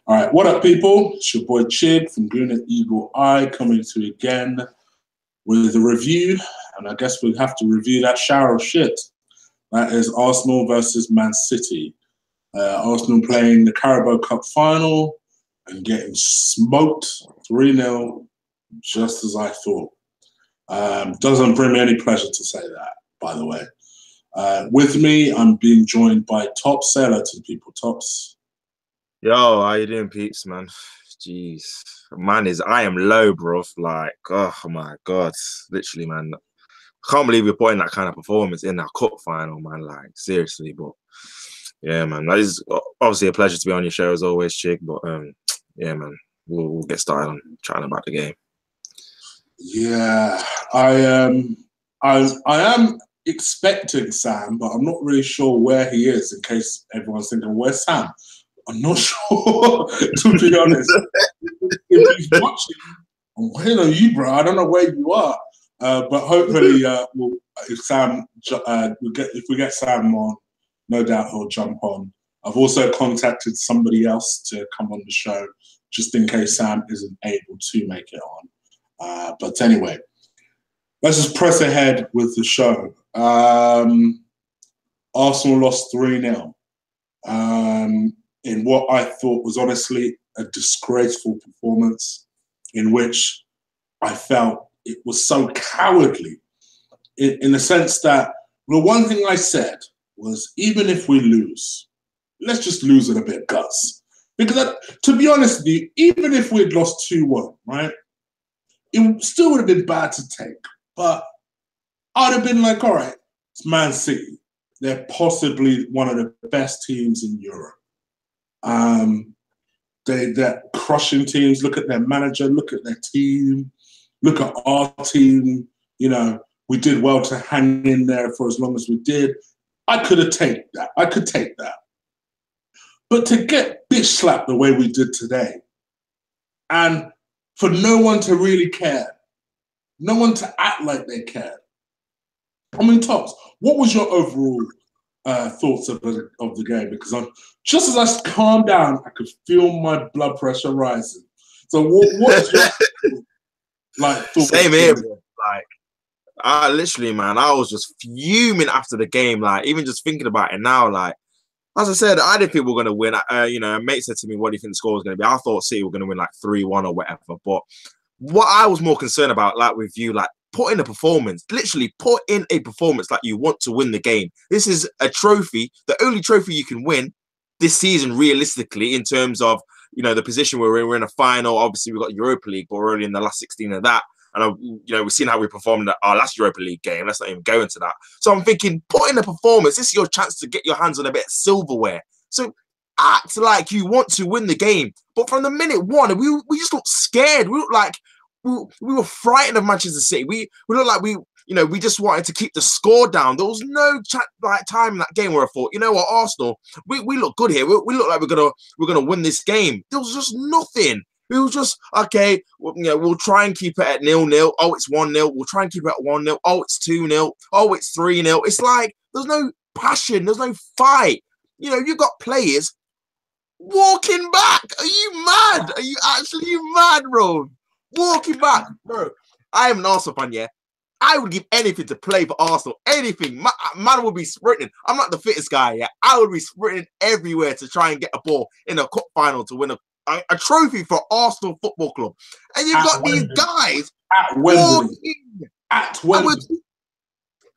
All right, what up, people? It's your boy Chig from Green and Eagle Eye coming to you again with a review, and I guess we have to review that shower of shit. That is Arsenal versus Man City. Arsenal playing the Carabao Cup Final and getting smoked 3-0, just as I thought. Doesn't bring me any pleasure to say that, by the way. With me, I'm being joined by Tops. Say hello to the people, Tops. Yo, how you doing, peeps, man? Jeez. I am low, bro. Like, oh my God. Literally, man. I can't believe you're putting that kind of performance in that cup final, man. Like, seriously, but yeah, man. That is obviously a pleasure to be on your show as always, Chick. But yeah, man. We'll get started on chatting about the game. Yeah, I am expecting Sam, but I'm not really sure where he is in case everyone's thinking, where's Sam? I'm not sure, to be honest. If he's watching, I'm waiting on you, bro. I don't know where you are. But hopefully, if we get Sam on, no doubt he'll jump on. I've also contacted somebody else to come on the show, just in case Sam isn't able to make it on. But anyway, let's just press ahead with the show. Arsenal lost 3-0. In what I thought was honestly a disgraceful performance, in which I felt it was so cowardly, in the sense that the one thing I said was, even if we lose, let's just lose it a bit guts. Because to be honest with you, even if we'd lost 2-1, right, it still would have been bad to take. But I'd have been like, all right, it's Man City. They're possibly one of the best teams in Europe. They're crushing teams. Look at their manager. Look at their team. Look at our team. You know, we did well to hang in there for as long as we did. I could have taken that. I could take that. But to get bitch slapped the way we did today, and for no one to really care, no one to act like they cared. I mean, Tops, what was your overall thoughts of the game? Because just as I calmed down, I could feel my blood pressure rising. So what's your thoughts? Same here, bro. Like, I literally, man, I was just fuming after the game. Like, even just thinking about it now, like, as I said, I didn't think we were going to win. A mate said to me, what do you think the score was going to be? I thought City were going to win like 3-1 or whatever. But what I was more concerned about, like with you, like, put in a performance, literally put in a performance like you want to win the game. This is a trophy, the only trophy you can win this season, realistically, in terms of, the position we're in. We're in a final. Obviously, we've got Europa League, but we're only in the last 16 of that. And, we've seen how we performed at our last Europa League game. Let's not even go into that. So I'm thinking, put in a performance. This is your chance to get your hands on a bit of silverware. So act like you want to win the game. But from the minute one, we just looked scared. We looked like we were frightened of Manchester City. We looked like we just wanted to keep the score down. There was no time in that game where I thought, you know what, Arsenal, we look good here. We look like we're gonna win this game. There was just nothing. It was just, okay, we'll try and keep it at 0-0. Oh, it's 1-0. We'll try and keep it at 1-0. Oh, it's 2-0. Oh, it's 3-0. It's like there's no passion. There's no fight. You've got players walking back. Are you mad? Are you actually mad, bro? Walking back, bro. I am an Arsenal fan, yeah. I would give anything to play for Arsenal. Anything. Man would be sprinting. I'm not the fittest guy, yeah. I would be sprinting everywhere to try and get a ball in a cup final to win a trophy for Arsenal Football Club. And you've got these guys at Wembley. At Wembley.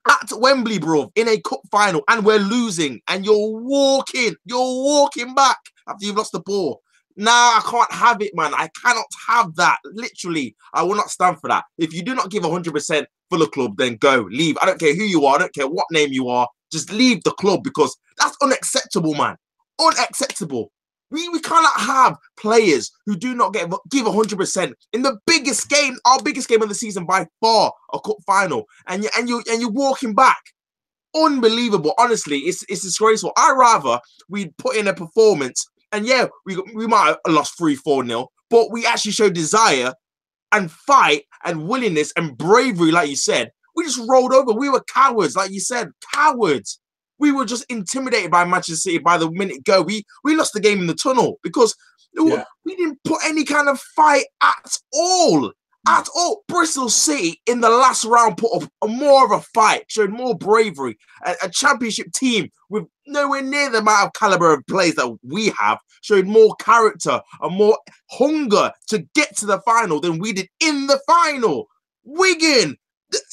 At Wembley, bro, in a cup final, and we're losing, and you're walking back after you've lost the ball. Nah, I can't have it, man. I cannot have that. Literally, I will not stand for that. If you do not give 100% for the club, then go, leave. I don't care who you are. I don't care what name you are. Just leave the club, because that's unacceptable, man. Unacceptable. We cannot have players who do not give 100% in the biggest game, our biggest game of the season by far, a cup final, and you're walking back. Unbelievable. Honestly, it's disgraceful. I'd rather we'd put in a performance, and yeah, we might have lost 3-4-0, but we actually showed desire and fight and willingness and bravery, like you said. We just rolled over. We were cowards, like you said, cowards. we were just intimidated by Manchester City by the minute go. We lost the game in the tunnel because we didn't put any kind of fight at all. At all. Bristol City in the last round put up more of a fight, showed more bravery. A championship team with nowhere near the amount of caliber of players that we have showed more character and more hunger to get to the final than we did in the final. Wigan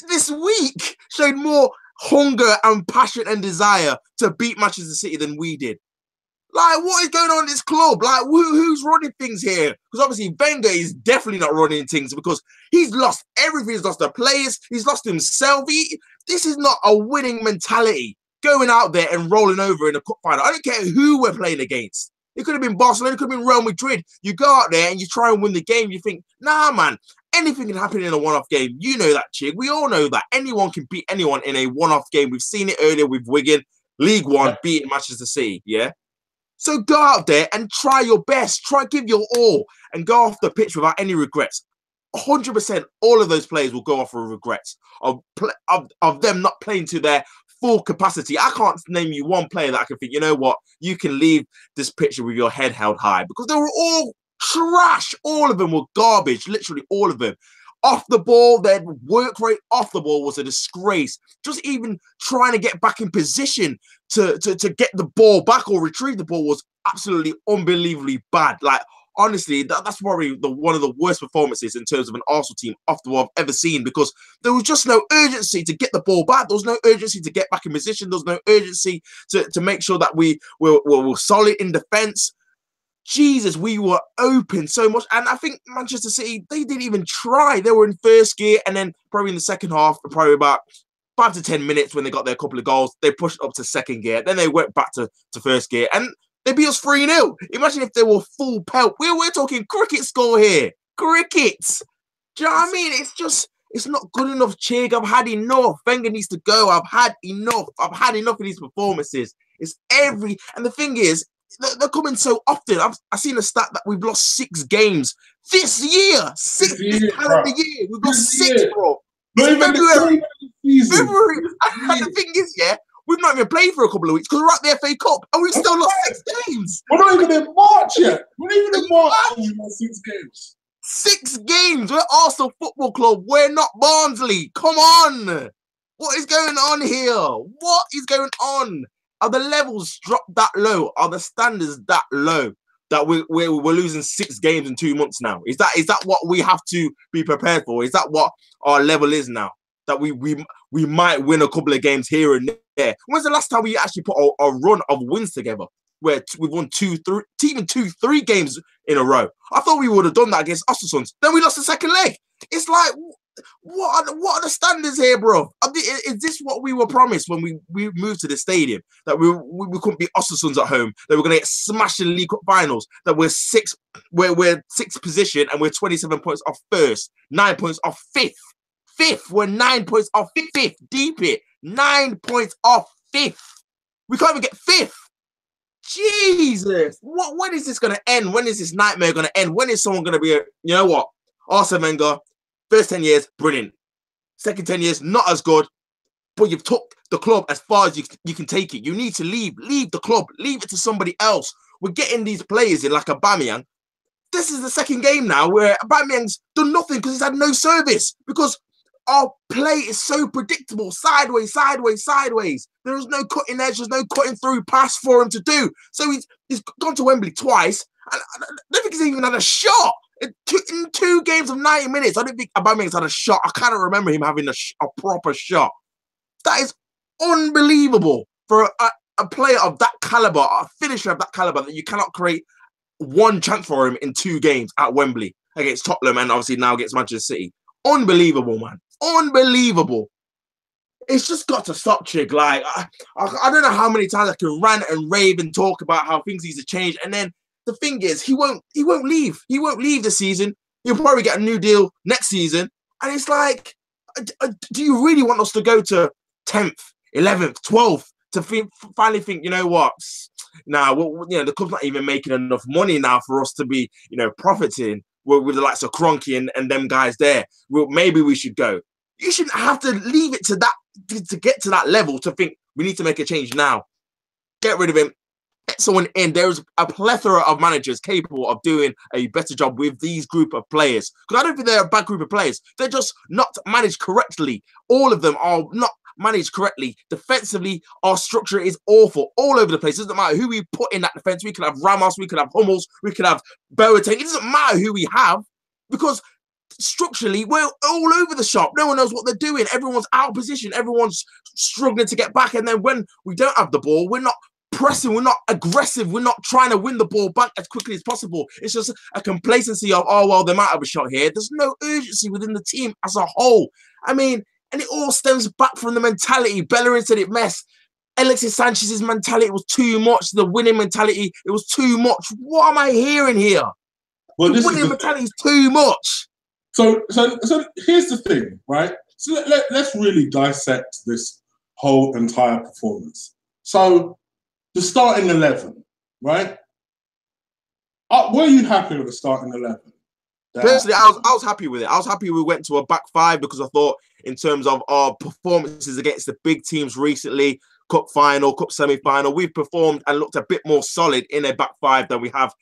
this week showed more hunger and passion and desire to beat Manchester City than we did. Like, what is going on in this club? Like, who's running things here? Because obviously Wenger is definitely not running things because he's lost everything. He's lost the players. He's lost himself. This is not a winning mentality, going out there and rolling over in a cup final. I don't care who we're playing against. It could have been Barcelona. It could have been Real Madrid. You go out there and you try and win the game. You think, nah, man, anything can happen in a one-off game. You know that, Chig. We all know that. Anyone can beat anyone in a one-off game. We've seen it earlier with Wigan. League One beating Manchester City, yeah? So go out there and try your best. Try, give your all and go off the pitch without any regrets. 100% all of those players will go off with regrets of them not playing to their full capacity. I can't name you one player that I can think, you know what, you can leave this picture with your head held high because they were all trash. All of them were garbage, literally all of them. Off the ball, their work rate off the ball was a disgrace. Just even trying to get back in position to get the ball back or retrieve the ball was absolutely unbelievably bad. Like, honestly, that's probably one of the worst performances in terms of an Arsenal team off the ball I've ever seen because there was just no urgency to get the ball back. There was no urgency to get back in position. There was no urgency to make sure that we were solid in defence. Jesus, we were open so much. And I think Manchester City, they didn't even try. They were in first gear and then probably in the second half, probably about 5 to 10 minutes when they got their couple of goals, they pushed up to second gear. Then they went back to first gear and they beat us 3-0. Imagine if they were full pelt. We're talking cricket score here. Cricket. Do you know what I mean? It's not good enough, Chig. I've had enough. Wenger needs to go. I've had enough. I've had enough of these performances. And the thing is, they're coming so often. I've seen a stat that we've lost 6 games this year. This calendar year. We've lost 6, bro. February. And the thing is, yeah, we've not even played for a couple of weeks because we're at the FA Cup and we've still lost 6 games. We're not even in March yet. We're not even in March and we've lost 6 games. 6 games. We're Arsenal Football Club. We're not Barnsley. Come on. What is going on here? What is going on? Are the levels dropped that low? Are the standards that low that we're losing 6 games in 2 months now? Is that what we have to be prepared for? Is that what our level is now? That we might win a couple of games here and there. When's the last time we actually put a run of wins together where we've won 3 games in a row? I thought we would have done that against Ostersund. Then we lost the second leg. It's like, what are the standards here, bro? Is this what we were promised when we moved to the stadium? That we couldn't beat Ostersunds at home, that we're going to get smashed in the League Cup finals, that we're 6th position and we're 27 points off first, 9 points off fifth. We're 9 points off fifth. Deep it. 9 points off 5th. We can't even get 5th. Jesus. When is this going to end? When is this nightmare going to end? When is someone going to be you know what? Arsene Wenger, first 10 years, brilliant. Second 10 years, not as good. But you've took the club as far as you can take it. You need to leave. Leave the club. Leave it to somebody else. We're getting these players in like Aubameyang. This is the second game now where Aubameyang's done nothing because he's had no service. Because our play is so predictable. Sideways. There is no cutting edge. There's no cutting through pass for him to do. So he's gone to Wembley twice. And I don't think he's even had a shot. In 2 games of 90 minutes, I don't think Aubameyang's had a shot. I cannot remember him having a proper shot. That is unbelievable for a player of that caliber, a finisher of that caliber, that you cannot create one chance for him in 2 games at Wembley against Tottenham and obviously now against Manchester City. Unbelievable, man. Unbelievable. It's just got to stop, Chig. Like, I don't know how many times I can rant and rave and talk about how things need to change, and then the thing is, he won't leave. He won't leave this season. He'll probably get a new deal next season. And it's like, do you really want us to go to 10th, 11th, 12th to finally think, you know what? Nah, the club's not even making enough money now for us to be, profiting with the likes of Kroenke and them guys there. Well, maybe we should go. You shouldn't have to leave it to that to get to that level to think We need to make a change now. Get rid of him. Get someone in. There's a plethora of managers capable of doing a better job with these group of players. Because I don't think they're a bad group of players. They're just not managed correctly. All of them are not managed correctly. Defensively, our structure is awful. All over the place. It doesn't matter who we put in that defense. We could have Ramos. We could have Hummels. We could have Boateng. It doesn't matter who we have. Because structurally, we're all over the shop. No one knows what they're doing. Everyone's out of position. Everyone's struggling to get back. And then when we don't have the ball, we're not pressing, we're not aggressive, we're not trying to win the ball back as quickly as possible. It's just a complacency of, oh, well, they might have a shot here. There's no urgency within the team as a whole. I mean, and it all stems back from the mentality. Bellerin said it best. Alexis Sanchez's mentality was too much. The winning mentality, it was too much. What am I hearing here? Well, the winning mentality is too much. So here's the thing, right? So let's really dissect this whole entire performance. So the starting 11, right? Were you happy with the starting 11? Personally, I was happy with it. I was happy we went to a back five because I thought in terms of our performances against the big teams recently, cup final, cup semi-final, we've performed and looked a bit more solid in a back five than we have,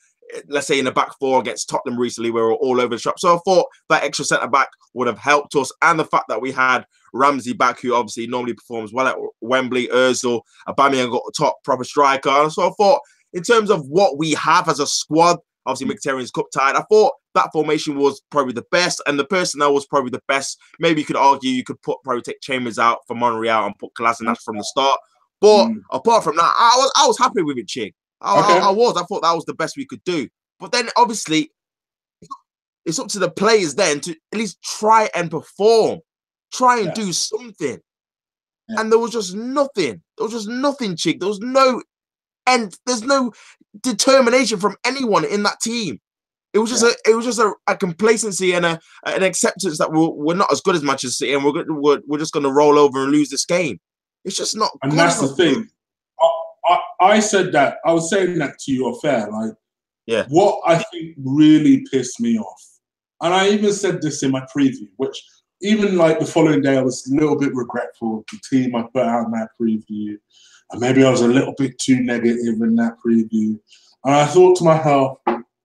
let's say, in the back four against Tottenham recently, where we're all over the shop. So I thought that extra centre-back would have helped us. And the fact that we had Ramsey back, who obviously normally performs well at Wembley, Ozil, Aubameyang got a top proper striker. And so I thought, in terms of what we have as a squad, obviously Mkhitaryan's cup tied, I thought that formation was probably the best. And the personnel was probably the best. Maybe you could argue you could probably take Chambers out for Managerial and put Kolasinac from the start. But apart from that, I was happy with it, Chig. I thought that was the best we could do. But then obviously it's up to the players then to at least try and perform, try and do something. Yeah. And there was just nothing. There was just nothing, Chig. There was no end. There's no determination from anyone in that team. It was just a complacency and an acceptance that we're not as good as Manchester City, and we're just going to roll over and lose this game. It's just not. And that's the thing. I said that. I was saying that to you off air. Like, what I think really pissed me off, and I even said this in my preview, which even like the following day, I was a little bit regretful of the team I put out in that preview, and maybe I was a little bit too negative in that preview. And I thought to myself,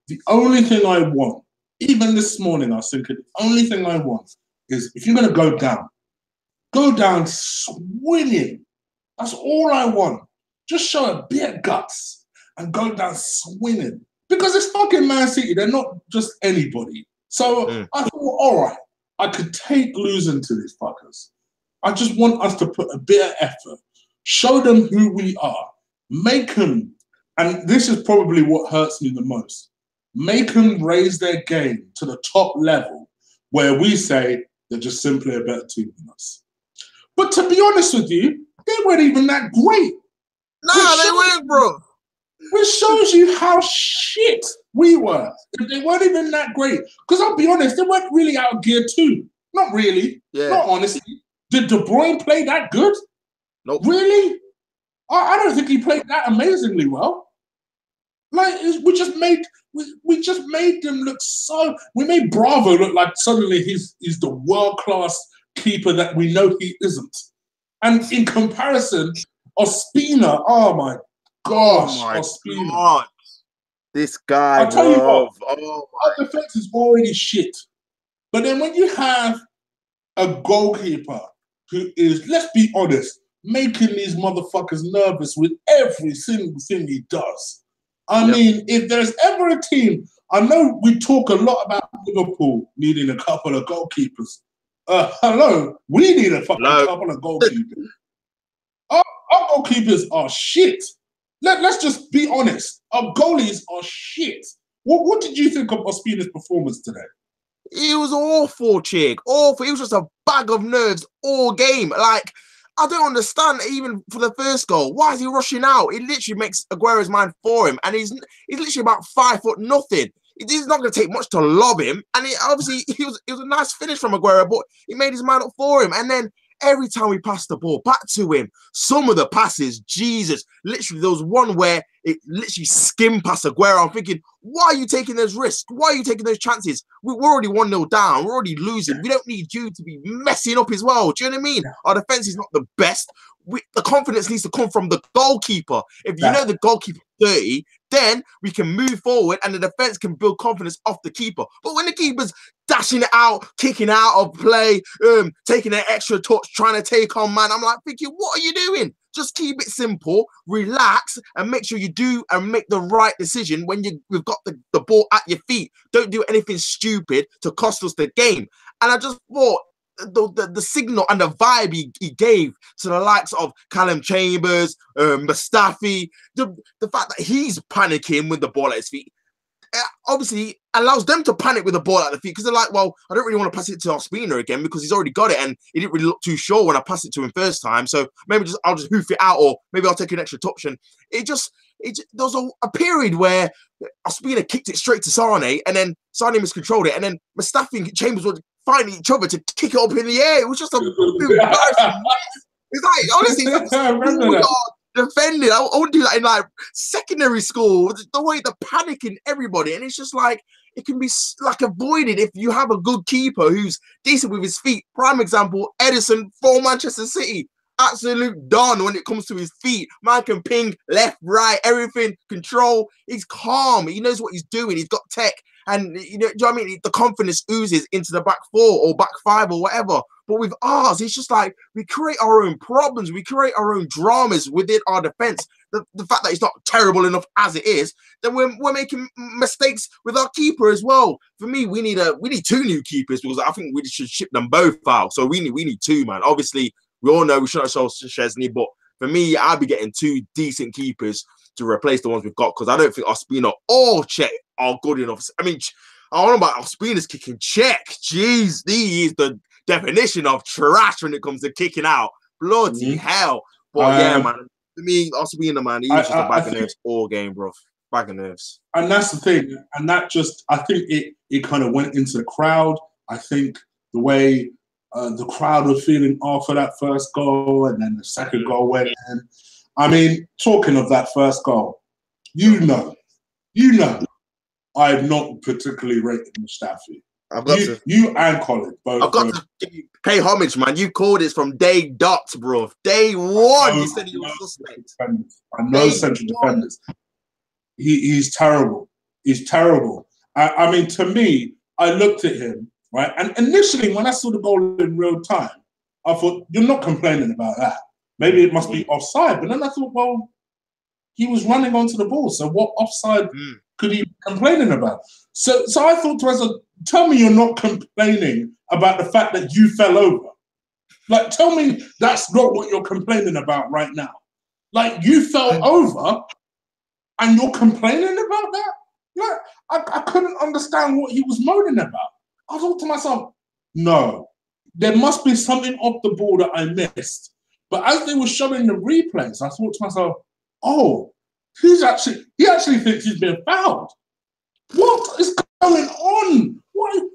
the only thing I want, even this morning, I was thinking, the only thing I want is if you're going to go down swinging. That's all I want. Just show a bit of guts and go down swinging. Because it's fucking Man City. They're not just anybody. So I thought, all right, I could take losing to these fuckers. I just want us to put a bit of effort, show them who we are, make them, and this is probably what hurts me the most, make them raise their game to the top level where we say they're just simply a better team than us. But to be honest with you, they weren't even that great. Nah, they weren't, bro. Which shows you how shit we were. They weren't even that great. Because I'll be honest, they weren't really out of gear too. Not really. Yeah. Not honestly. Did De Bruyne play that good? Nope. Really? I don't think he played that amazingly well. Like, we just made them look so. We made Bravo look like suddenly he's the world-class keeper that we know he isn't. And in comparison, Ospina, oh my gosh, Ospina. God. This guy, I'll tell you what, our defense is already shit. But then when you have a goalkeeper who is, let's be honest, making these motherfuckers nervous with every single thing he does. I mean, if there's ever a team, I know we talk a lot about Liverpool needing a couple of goalkeepers. Hello, we need a fucking couple of goalkeepers. Our goalkeepers are shit. Let's just be honest. Our goalies are shit. What did you think of Ospina's performance today? He was awful, Chig. Awful. He was just a bag of nerves all game. Like, I don't understand, even for the first goal. Why is he rushing out? It literally makes Aguero's mind for him. And he's literally about 5 foot nothing. It's not going to take much to lob him. And it was a nice finish from Aguero, but he made his mind up for him. And then every time we passed the ball back to him, some of the passes, Jesus, literally there was one where it literally skimmed past Aguero. I'm thinking, why are you taking those risks? Why are you taking those chances? We're already 1-0 down. We're already losing. We don't need you to be messing up as well. Do you know what I mean? Our defense is not the best. the confidence needs to come from the goalkeeper. If you know the goalkeeper 30, then we can move forward and the defense can build confidence off the keeper. But when the keeper's dashing it out, kicking out of play, taking an extra touch, trying to take on man, I'm like thinking, what are you doing? Just keep it simple, relax, and make sure you do and make the right decision when we've got the ball at your feet. Don't do anything stupid to cost us the game. And I just thought the signal and the vibe he gave to the likes of Callum Chambers, Mustafi, the fact that he's panicking with the ball at his feet, obviously allows them to panic with the ball at the feet because they're like, well, I don't really want to pass it to Ospina again because he's already got it and he didn't really look too sure when I passed it to him first time. So maybe I'll just hoof it out, or maybe I'll take an extra touch. And there was a period where Ospina kicked it straight to Sane, and then Sane miscontrolled it, and then Mustafi and Chambers would find each other to kick it up in the air. It was just a embarrassing mess. It's like, honestly, defending. I would do that in like secondary school. The way they're panicking everybody, and it's just like it can be like avoided if you have a good keeper who's decent with his feet. Prime example: Edison for Manchester City, absolute don when it comes to his feet. Man can ping left, right, everything, control. He's calm. He knows what he's doing. He's got tech, and you know, do you know what I mean? The confidence oozes into the back four or back five or whatever. But with ours, it's just like we create our own problems. We create our own dramas within our defense. The fact that it's not terrible enough as it is, then we're making mistakes with our keeper as well. For me, we need two new keepers because I think we should ship them both out. So we need two, man. Obviously, we all know we shouldn't have sold Szczesny, but for me, I'd be getting two decent keepers to replace the ones we've got because I don't think Ospina or Czech are good enough. I mean, I don't know about Ospina's kicking Czech. Jeez, he is the definition of trash when it comes to kicking out. Bloody hell. But yeah, man. To me, Ospina, man, he was just a bag of nerves all game, bro. Bag of nerves. And that's the thing. And that just, I think it kind of went into the crowd. I think the way the crowd was feeling after that first goal and then the second goal went in. I mean, talking of that first goal, you know, I've not particularly rated Mustafi. I've got you and Colin both. I've got to pay homage, man. You called this from day dot, bro. Day one, you said he was suspect. I know central defenders. He's terrible. He's terrible. I mean, to me, I looked at him, right? And initially, when I saw the goal in real time, I thought, you're not complaining about that. Maybe it must be offside. But then I thought, well, he was running onto the ball. So what offside could he be complaining about? So I thought to myself, tell me you're not complaining about the fact that you fell over. Like, tell me that's not what you're complaining about right now. Like, you fell over and you're complaining about that? Like, I couldn't understand what he was moaning about. I thought to myself, no, there must be something off the ball that I missed. But as they were showing the replays, I thought to myself, oh, he actually thinks he's been fouled. What is going on?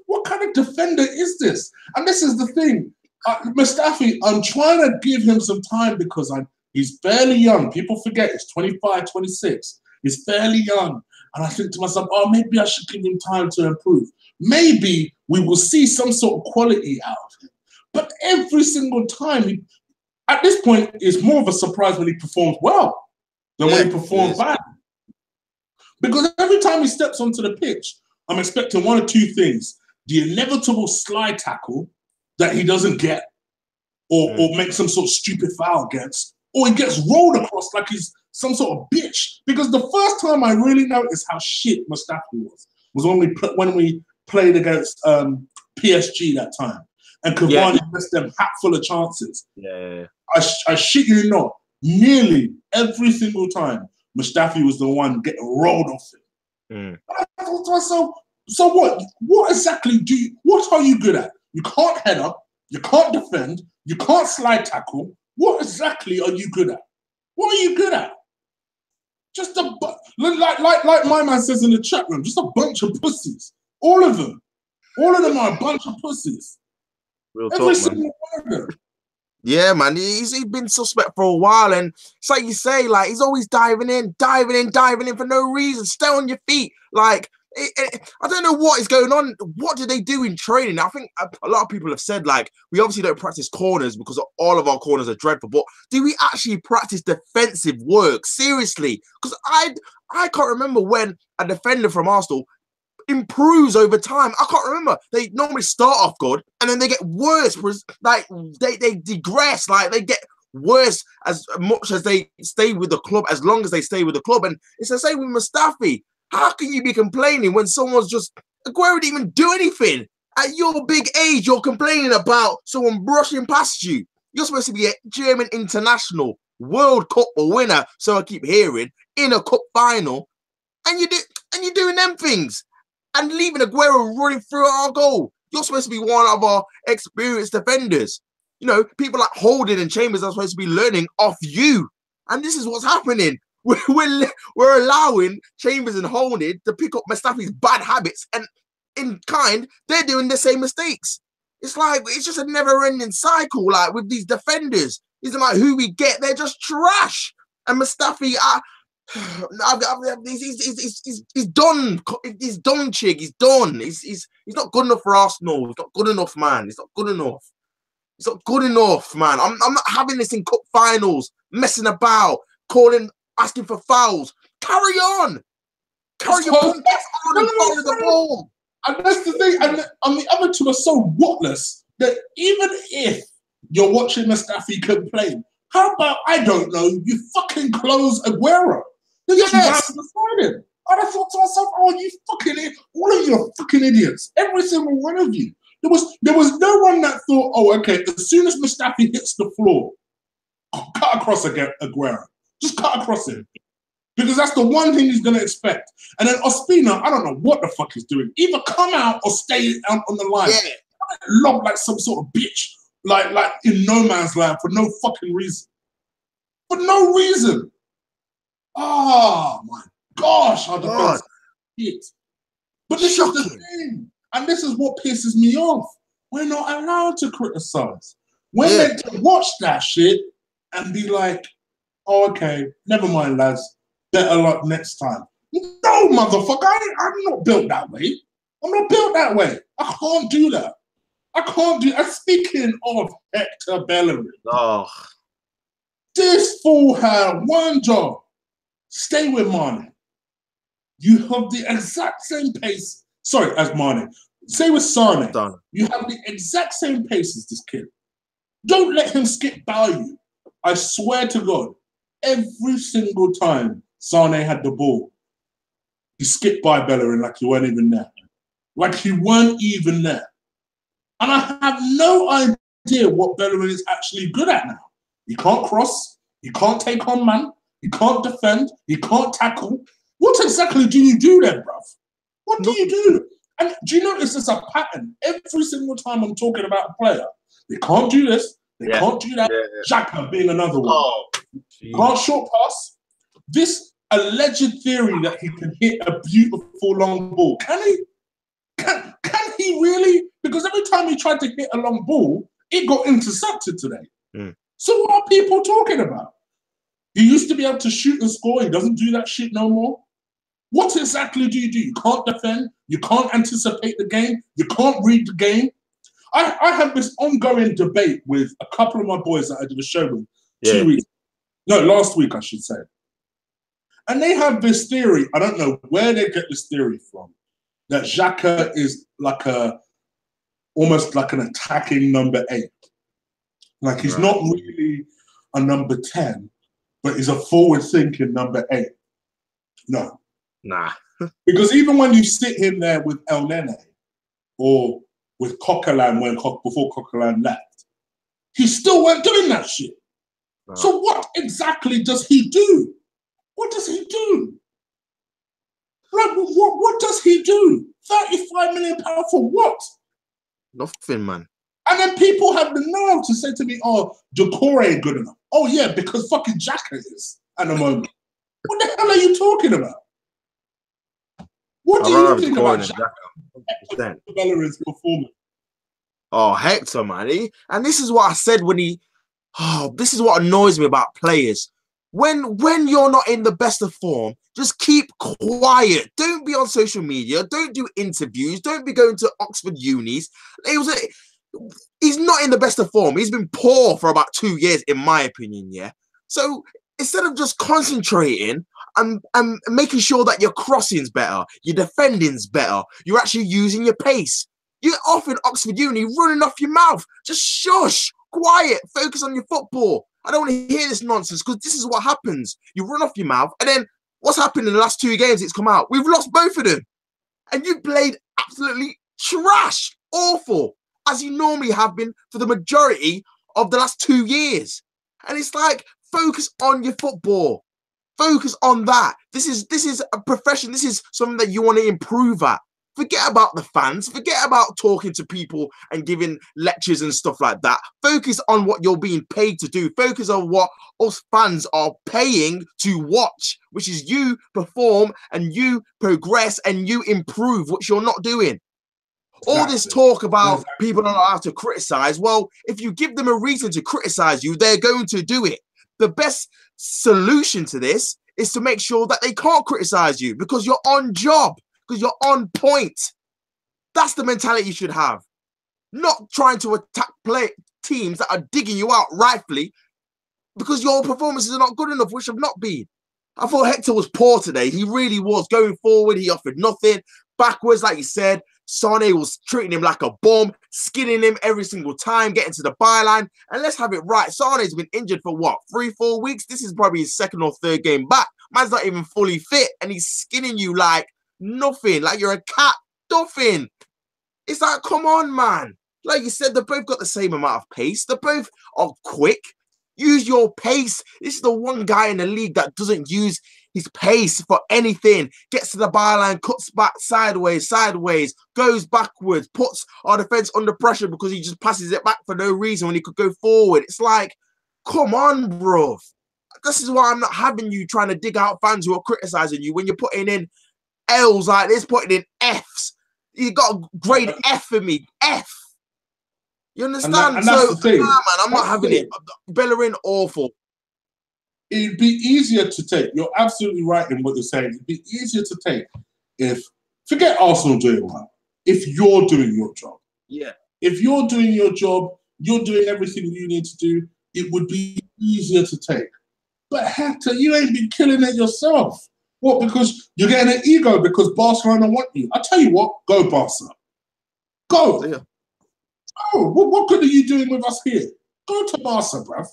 What kind of defender is this? And this is the thing. Mustafi, I'm trying to give him some time because he's fairly young. People forget he's 25, 26. He's fairly young. And I think to myself, oh, maybe I should give him time to improve. Maybe we will see some sort of quality out of him. But every single time, at this point, it's more of a surprise when he performs well than when he performs bad. Because every time he steps onto the pitch, I'm expecting one or two things. The inevitable slide tackle that he doesn't get or make some sort of stupid foul against, or he gets rolled across like he's some sort of bitch. Because the first time I really noticed how shit Mustafi was when we played against PSG that time. And Cavani missed them hatful of chances. Yeah. I shit you not, nearly every single time, Mustafi was the one getting rolled off it. I thought to myself, so what? What exactly what are you good at? You can't head up, you can't defend, you can't slide tackle. What exactly are you good at? What are you good at? Just like my man says in the chat room, just a bunch of pussies. All of them. All of them are a bunch of pussies. Real talk, man. One of them. Yeah, man. He's been suspect for a while, and it's like you say, like he's always diving in for no reason. Stay on your feet. Like I don't know what is going on. What do they do in training? I think a lot of people have said, like, we obviously don't practice corners because all of our corners are dreadful, but do we actually practice defensive work? Seriously? Because I can't remember when a defender from Arsenal improves over time. I can't remember. They normally start off good and then they get worse. Like, they digress. Like, they get worse as much as they stay with the club, as long as they stay with the club. And it's the same with Mustafi. How can you be complaining when someone's just, Aguero didn't even do anything? At your big age, you're complaining about someone brushing past you. You're supposed to be a German international, World Cup winner, so I keep hearing, in a cup final, and you're doing them things and leaving Aguero running through our goal. You're supposed to be one of our experienced defenders. You know, people like Holding and Chambers are supposed to be learning off you, and this is what's happening. We're allowing Chambers and Holding to pick up Mustafi's bad habits, and in kind, they're doing the same mistakes. It's like, it's just a never-ending cycle, like, with these defenders. It doesn't matter who we get, they're just trash. And Mustafi, he's done. He's done, Chig. He's done. He's not good enough for Arsenal. He's not good enough, man. He's not good enough. He's not good enough, man. I'm not having this in cup finals, messing about, asking for fouls. Carry on. Carry on and follow the ball. And that's the thing. And the other two are so whatless that even if you're watching Mustafi complain, how about, I don't know, you fucking close Aguero? They just ran beside him. And I thought to myself, oh, you fucking, all of you are fucking idiots. Every single one of you. There was no one that thought, oh, okay, as soon as Mustafi hits the floor, cut across Aguero. Just cut across him. Because that's the one thing he's going to expect. And then Ospina, I don't know what the fuck he's doing. Either come out or stay out on the line. Yeah. Lob like some sort of bitch. Like in no man's land for no fucking reason. For no reason. Oh, my gosh. Our defense shit. But this is the thing. And this is what pisses me off. We're not allowed to criticize. We're meant to watch that shit and be like, oh, okay, never mind, lads. Better luck next time. No, motherfucker, I'm not built that way. I'm not built that way. I can't do that. I can't do that. Speaking of Hector Bellerin, this fool had one job. Stay with Mane. You have the exact same pace. Sorry, as Mane. Say with Sane. Done. You have the exact same pace as this kid. Don't let him skip by you. I swear to God, every single time Sane had the ball, he skipped by Bellerin like he weren't even there. Like he weren't even there. And I have no idea what Bellerin is actually good at now. He can't cross. He can't take on man. He can't defend. He can't tackle. What exactly do you do then, bruv? What do you do? And do you notice there's a pattern? Every single time I'm talking about a player, they can't do this. They can't do that. Xhaka being another one. Oh, can't short pass. This alleged theory that he can hit a beautiful long ball. Can he? Can he really? Because every time he tried to hit a long ball, it got intercepted today. So what are people talking about? He used to be able to shoot and score. He doesn't do that shit no more. What exactly do? You can't defend. You can't anticipate the game. You can't read the game. I had this ongoing debate with a couple of my boys that I did a show with 2 weeks. No, last week, I should say. And they have this theory. I don't know where they get this theory from. That Xhaka is like almost like an attacking number 8. Like he's not really a number 10, but he's a forward-thinking number 8. No. Nah. Because even when you sit him there with El Nene or with Coquelin before Coquelin left, he still weren't doing that shit. No. So what exactly does he do? What does he do? Like, what does he do? £35 million for what? Nothing, man. And then people have the nerve to say to me, oh, Decore ain't good enough. Oh, yeah, because fucking Xhaka is at the moment. What the hell are you talking about? What do you think about Xhaka? Bellerin's performance? Oh, Hector, man. And this is what I said when this is what annoys me about players. when you're not in the best of form, just keep quiet. Don't be on social media. Don't do interviews. Don't be going to Oxford unis. He's not in the best of form. He's been poor for about 2 years, in my opinion, yeah? So instead of just concentrating and making sure that your crossing's better, your defending's better, you're actually using your pace. You're off in Oxford Uni running off your mouth. Just shush, quiet, focus on your football. I don't want to hear this nonsense because this is what happens. You run off your mouth and then what's happened in the last 2 games it's come out? We've lost both of them. And you played absolutely trash, awful, as you normally have been for the majority of the last 2 years. And it's like, focus on your football. Focus on that. This is a profession. This is something that you want to improve at. Forget about the fans. Forget about talking to people and giving lectures and stuff like that. Focus on what you're being paid to do. Focus on what us fans are paying to watch, which is you perform and you progress and you improve, which you're not doing. All this talk about people don't know how to criticize. Well, if you give them a reason to criticize you, they're going to do it. The best solution to this is to make sure that they can't criticize you because you're on job, because you're on point. That's the mentality you should have. Not trying to attack teams that are digging you out rightfully because your performances are not good enough, which have not been. I thought Hector was poor today. He really was. Going forward, he offered nothing. Backwards, like you said, Sane was treating him like a bomb, skinning him every single time, getting to the byline. And let's have it right. Sane's been injured for what, 3-4 weeks? This is probably his 2nd or 3rd game back. Man's not even fully fit, and he's skinning you like nothing, like you're a cat. Nothing. It's like, come on, man. Like you said, they both got the same amount of pace. They both are quick. Use your pace. This is the one guy in the league that doesn't use his pace for anything. Gets to the byline, cuts back sideways, goes backwards, puts our defense under pressure because he just passes it back for no reason when he could go forward. It's like, come on, bro. This is why I'm not having you trying to dig out fans who are criticizing you when you're putting in L's like this, putting in F's. You got a grade F for me. F. You understand? And that's the thing. Man, I'm not having it. Bellerin, awful. It'd be easier to take. You're absolutely right in what you're saying. It'd be easier to take if, forget Arsenal doing well, if you're doing your job. Yeah. If you're doing your job, you're doing everything you need to do, it would be easier to take. But Hector, you ain't been killing it yourself. What, because you're getting an ego because Barcelona want you? I tell you what, go Barca. Go. Yeah. Oh, what good are you doing with us here? Go to Barca, bruv.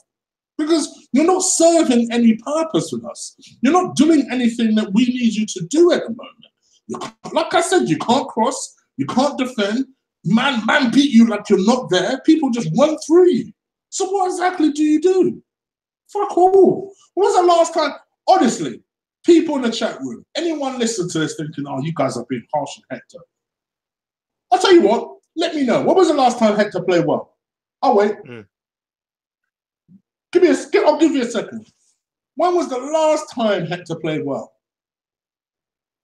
Because you're not serving any purpose with us. You're not doing anything that we need you to do at the moment. Like I said, you can't cross, you can't defend. Man beat you like you're not there. People just run through you. So what exactly do you do? Fuck all. When was the last time? Honestly, people in the chat room, anyone listen to this thinking, oh, you guys are being harsh on Hector. I'll tell you what, let me know. When was the last time Hector played well? I'll wait. I'll give you a second. When was the last time Hector played well?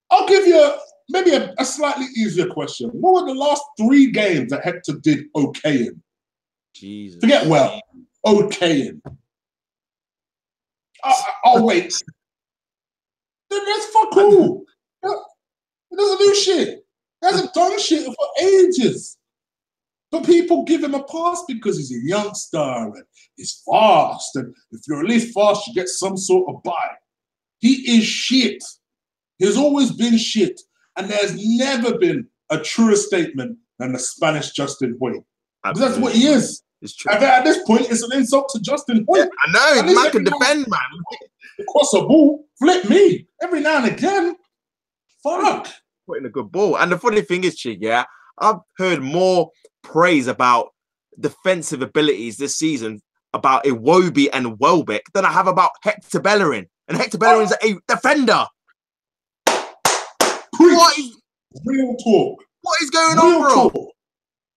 I'll give you maybe a slightly easier question. What were the last 3 games that Hector did okay in? Jesus. Forget well. Okay in. I'll wait. That's fuck all. He doesn't do shit. He hasn't done shit for ages. But people give him a pass because he's a youngster and he's fast. And if you're at least fast, you get some sort of buy. He is shit. He's always been shit. And there's never been a truer statement than the Spanish Justin Hoy. That's what he is. It's true. At this point, it's an insult to Justin Hoy. Yeah, I know. Man can defend, man. Cross a ball, flip me every now and again. Fuck. Putting a good ball. And the funny thing is, Chig, yeah, I've heard more praise about defensive abilities this season about Iwobi and Welbeck than I have about Hector Bellerin. And Hector Bellerin is a defender. What is, real talk. What is going on, bro? Talk.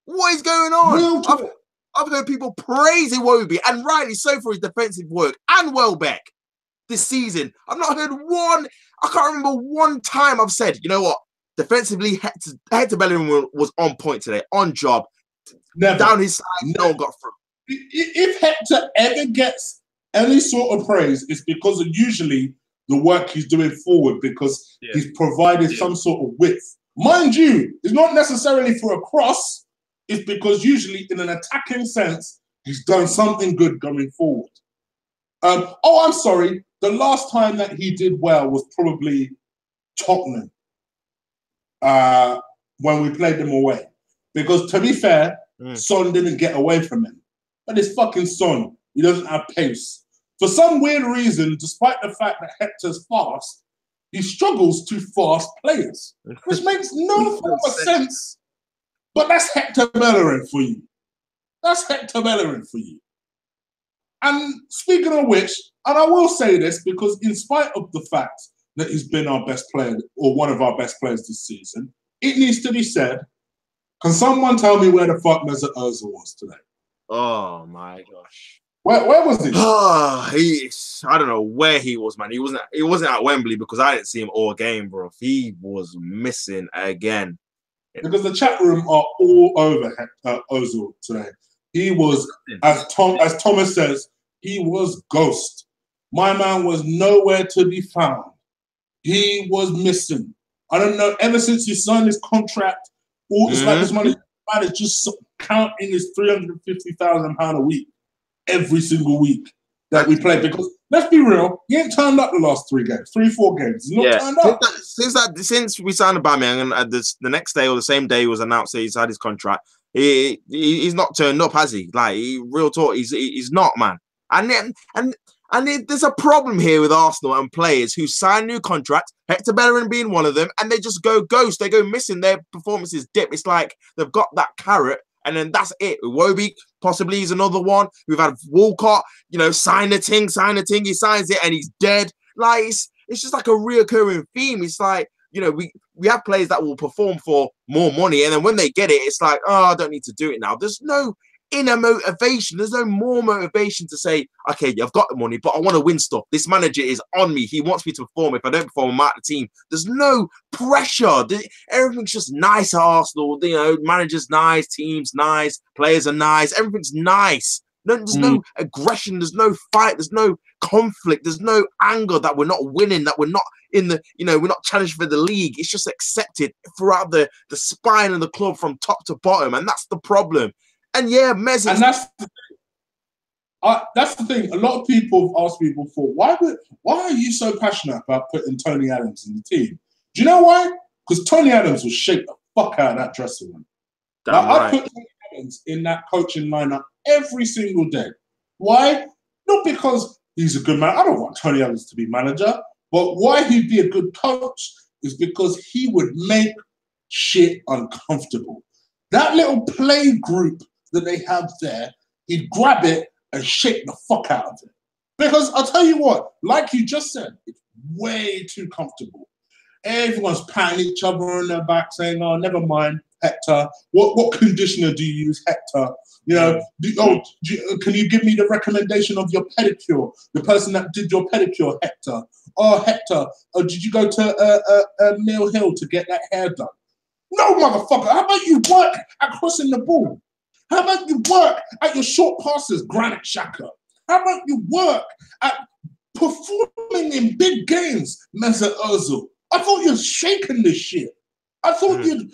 What is going on? Real talk. I've heard people praise Iwobi, and rightly so, for his defensive work, and Welbeck this season. I've not heard one, I can't remember one time I've said, you know what, defensively, Hector Bellerin was on point today, on job. Never. Down his side, no one got through. If Hector ever gets any sort of praise is because of usually the work he's doing forward, because he's provided some sort of width. Mind you, it's not necessarily for a cross. It's because usually in an attacking sense, he's done something good going forward. I'm sorry. The last time that he did well was probably Tottenham when we played them away. Because to be fair, Son didn't get away from him. But it's fucking Son. He doesn't have pace. For some weird reason, despite the fact that Hector's fast, he struggles to fast players, which makes no form of sense. But that's Hector Bellerin for you. That's Hector Bellerin for you. And speaking of which, and I will say this because in spite of the fact that he's been our best player or one of our best players this season, it needs to be said, can someone tell me where the fuck Mesut Ozil was today? Oh my gosh. Where was he? I don't know where he was, man. He wasn't at Wembley because I didn't see him all game, bro. He was missing again. Because the chat room are all over Ozil today. He was, as Thomas says, he was ghost. My man was nowhere to be found. He was missing. I don't know, ever since he signed his contract, it's like this money man is just counting his £350,000 a week every single week that we play. Because let's be real, he ain't turned up the last 4 games. He's not turned up. Since we signed Aubameyang and the next day or the same day it was announced that he's had his contract, he's not turned up, has he? Like, real talk, he's not, man. And there's a problem here with Arsenal and players who sign new contracts, Hector Bellerin being one of them, and they just go ghost. They go missing. Their performances dip. It's like they've got that carrot, and then that's it. Iwobi possibly is another one. We've had Walcott, sign a ting. He signs it, and he's dead. Like, it's just like a reoccurring theme. It's like, we have players that will perform for more money, and then when they get it, it's like, oh, I don't need to do it now. There's no inner motivation. There's no more motivation to say, okay, I've got the money, but I want to win stuff. This manager is on me. He wants me to perform. If I don't perform, I'm out of the team. There's no pressure. Everything's just nice at Arsenal. Manager's nice, team's nice, players are nice. Everything's nice. There's no aggression. There's no fight. There's no conflict. There's no anger that we're not winning, that we're not in the, we're not challenged for the league. It's just accepted throughout the spine of the club from top to bottom. And that's the problem. And yeah, Messi. And that's the thing. A lot of people have asked me before, why are you so passionate about putting Tony Adams in the team? Do you know why? Because Tony Adams will shake the fuck out of that dressing room. I put Tony Adams in that coaching lineup every single day. Why? Not because he's a good man. I don't want Tony Adams to be manager. But why he'd be a good coach is because he would make shit uncomfortable. That little play group that they have there, he'd grab it and shake the fuck out of it. Because I'll tell you what, like you just said, it's way too comfortable. Everyone's patting each other on their back saying, oh, never mind, Hector. What conditioner do you use, Hector? Can you give me the recommendation of your pedicure? The person that did your pedicure, Hector. Oh, Hector, did you go to Mill Hill to get that hair done? No, motherfucker. How about you work at crossing the ball? How about you work at your short passes, Granit Xhaka? How about you work at performing in big games, Mesut Ozil? I thought you'd shaken this shit. I thought you'd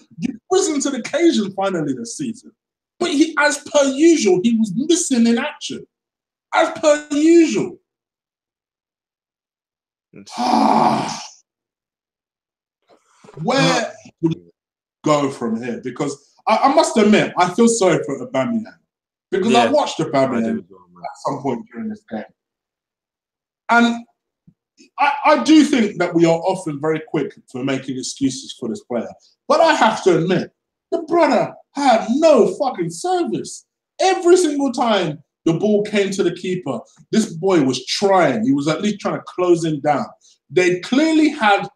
risen to the occasion finally this season. But as per usual, he was missing in action. As per usual. Where do we go from here? Because I must admit, I feel sorry for Aubameyang. Because I watched Aubameyang at some point during this game. And I do think that we are often very quick for making excuses for this player. But I have to admit, the brother had no fucking service. Every single time the ball came to the keeper, this boy was trying. He was at least trying to close him down. They clearly had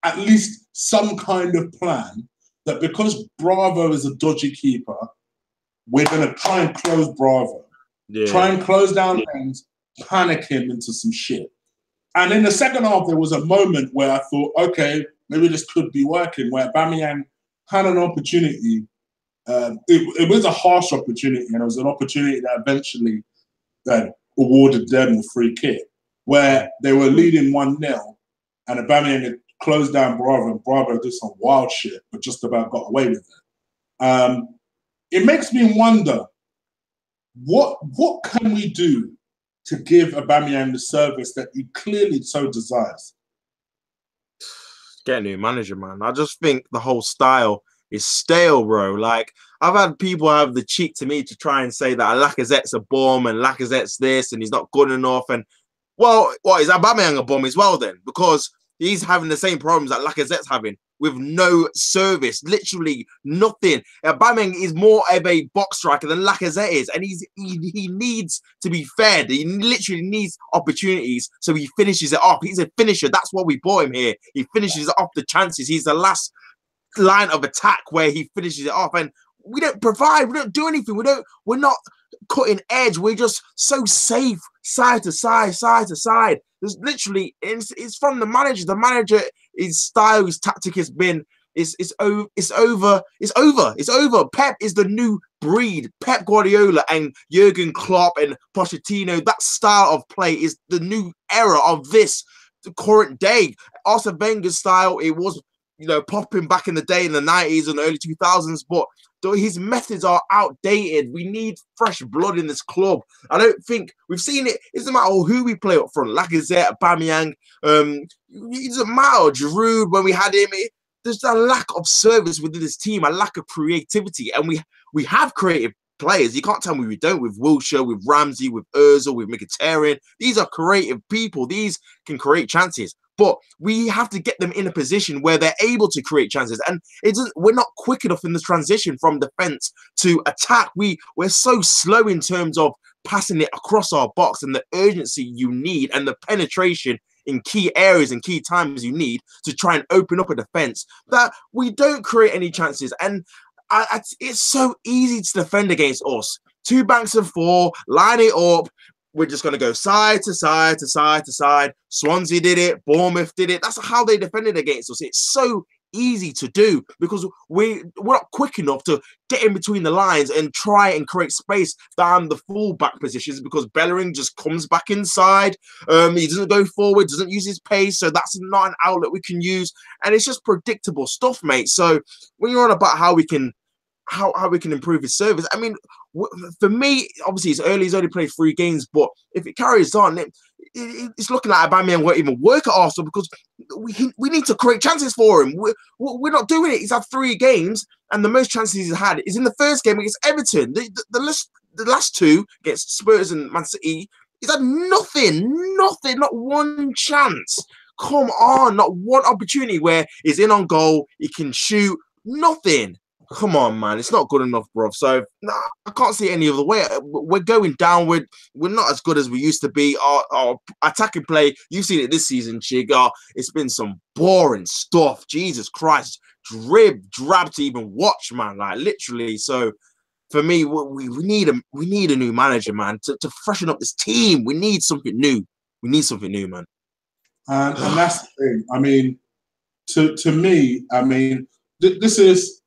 at least some kind of plan that because Bravo is a dodgy keeper, we're going to try and close Bravo. Yeah. Try and close down things, panic him into some shit. And in the second half, there was a moment where I thought, okay, maybe this could be working, where Aubameyang had an opportunity. It was a harsh opportunity, and it was an opportunity that eventually awarded them the free kick, where they were leading 1-0 and Aubameyang had closed down Bravo, and Bravo did some wild shit, but just about got away with it. It makes me wonder, what can we do to give Aubameyang the service that he clearly so desires? Get a new manager, man. I just think the whole style is stale, bro. Like, I've had people have the cheek to me to try and say that Lacazette's a bum and Lacazette's this and he's not good enough. And, well, what, is Aubameyang a bum as well then? Because he's having the same problems that Lacazette's having with no service, literally nothing. Aubameyang is more of a box striker than Lacazette is, and he needs to be fed. He literally needs opportunities, so he finishes it off. He's a finisher. That's why we bought him here. He finishes off the chances. He's the last line of attack where he finishes it off, and we don't provide. We don't do anything. We're not cutting edge. We're just so safe, side to side, side to side. There's literally, it's from the manager. The manager, his style, his tactic has been, it's over. Pep is the new breed. Pep Guardiola and Jurgen Klopp and Pochettino, that style of play is the new era of this current day. Arsene Wenger's style, it was, popping back in the day in the 90s and early 2000s, but his methods are outdated. We need fresh blood in this club. I don't think we've seen it. It doesn't matter who we play up front. Lacazette, Aubameyang, it doesn't matter. Giroud, when we had him, there's a lack of service within this team, a lack of creativity, and we have creative players. You can't tell me we don't. With Wilshere, with Ramsey, with Ozil, with Mkhitaryan. These are creative people. These can create chances. But we have to get them in a position where they're able to create chances. And we're not quick enough in the transition from defense to attack. We're so slow in terms of passing it across our box and the urgency you need and the penetration in key areas and key times you need to try and open up a defense that we don't create any chances. And it's so easy to defend against us. 2 banks of 4, line it up. We're just going to go side to side to side to side. Swansea did it. Bournemouth did it. That's how they defended against us. It's so easy to do because we're not quick enough to get in between the lines and try and create space down the full-back positions because Bellerin just comes back inside. He doesn't go forward, doesn't use his pace, so that's not an outlet we can use. And it's just predictable stuff, mate. So when you're on about how we can improve his service, I mean, for me, obviously it's early. He's only played 3 games, but if it carries on, it's looking like Aubameyang won't even work at Arsenal because we need to create chances for him. We're not doing it. He's had 3 games, and the most chances he's had is in the first game against Everton. The last 2 against Spurs and Man City, he's had nothing, not one chance. Come on, not one opportunity where he's in on goal, he can shoot, nothing. Come on, man. It's not good enough, bro. So, I can't see any other way. We're going downward. We're not as good as we used to be. Our attacking play, you've seen it this season, Chig. It's been some boring stuff. Jesus Christ. Drab to even watch, man. Like, literally. So, for me, we need a new manager, man, to freshen up this team. We need something new. We need something new, man. And that's the thing. I mean, to me, I mean, this is...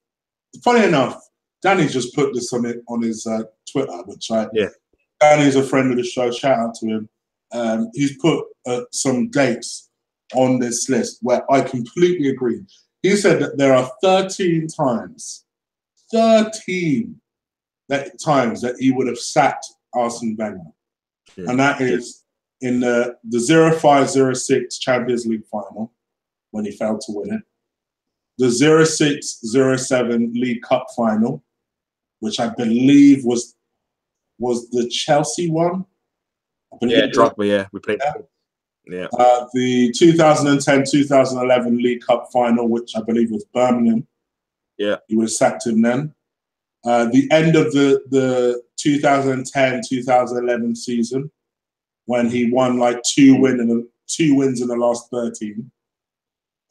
Funny enough, Danny's just put this on his Twitter, which Danny's a friend of the show. Shout out to him. He's put some dates on this list where I completely agree. He said that there are 13 times that he would have sacked Arsene Wenger, and that is in the 05-06 Champions League final when he failed to win it. The 06-07 League Cup final, which I believe was the Chelsea one. Drogba, we played. Yeah. The 2010-2011 League Cup final, which I believe was Birmingham. Yeah. He would have sacked him then. The end of the 2010-2011 season, when he won like 2 wins in the last 13.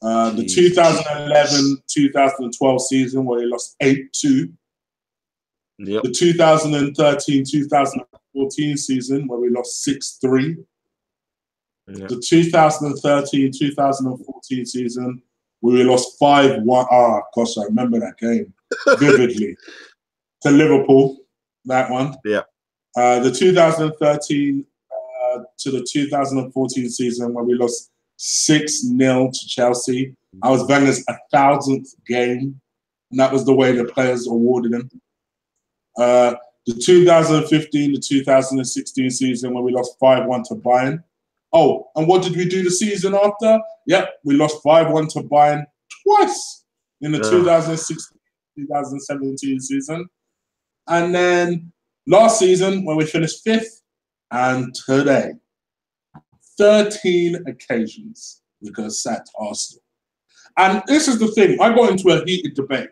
The 2011-2012 season where he lost 8-2. Yep. The 2013-2014 season where we lost 6-3. Yep. The 2013-2014 season where we lost 5-1. Ah, gosh, I remember that game vividly. To Liverpool, that one. Yeah. The 2013 to the 2014 season where we lost 6-0 to Chelsea. I was Wenger's 1,000th game, and that was the way the players awarded him. The 2015 to 2016 season where we lost 5-1 to Bayern. Oh, and what did we do the season after? Yep, we lost 5-1 to Bayern twice in the 2016-2017 season. And then last season when we finished 5th, and today, 13 occasions we could have sacked Arsenal. And this is the thing, I got into a heated debate.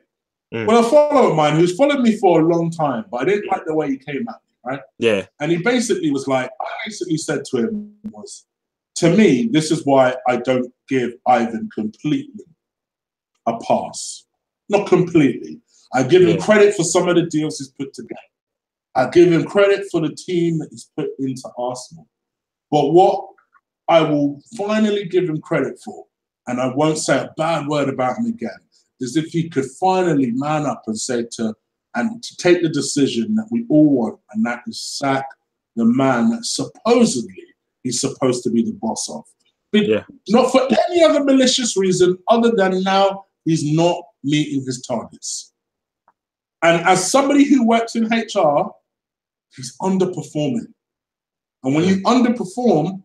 Well, a follower of mine who's followed me for a long time, but I didn't like the way he came at me, right? Yeah. And he basically was like, I basically said to him was, to me, this is why I don't give Ivan completely a pass. Not completely. I give him credit for some of the deals he's put together. I give him credit for the team that he's put into Arsenal. But what I will finally give him credit for, and I won't say a bad word about him again, is if he could finally man up and say to take the decision that we all want, and that is sack the man that supposedly he's supposed to be the boss of. Not for any other malicious reason other than now he's not meeting his targets. And as somebody who works in HR, he's underperforming. And when you underperform,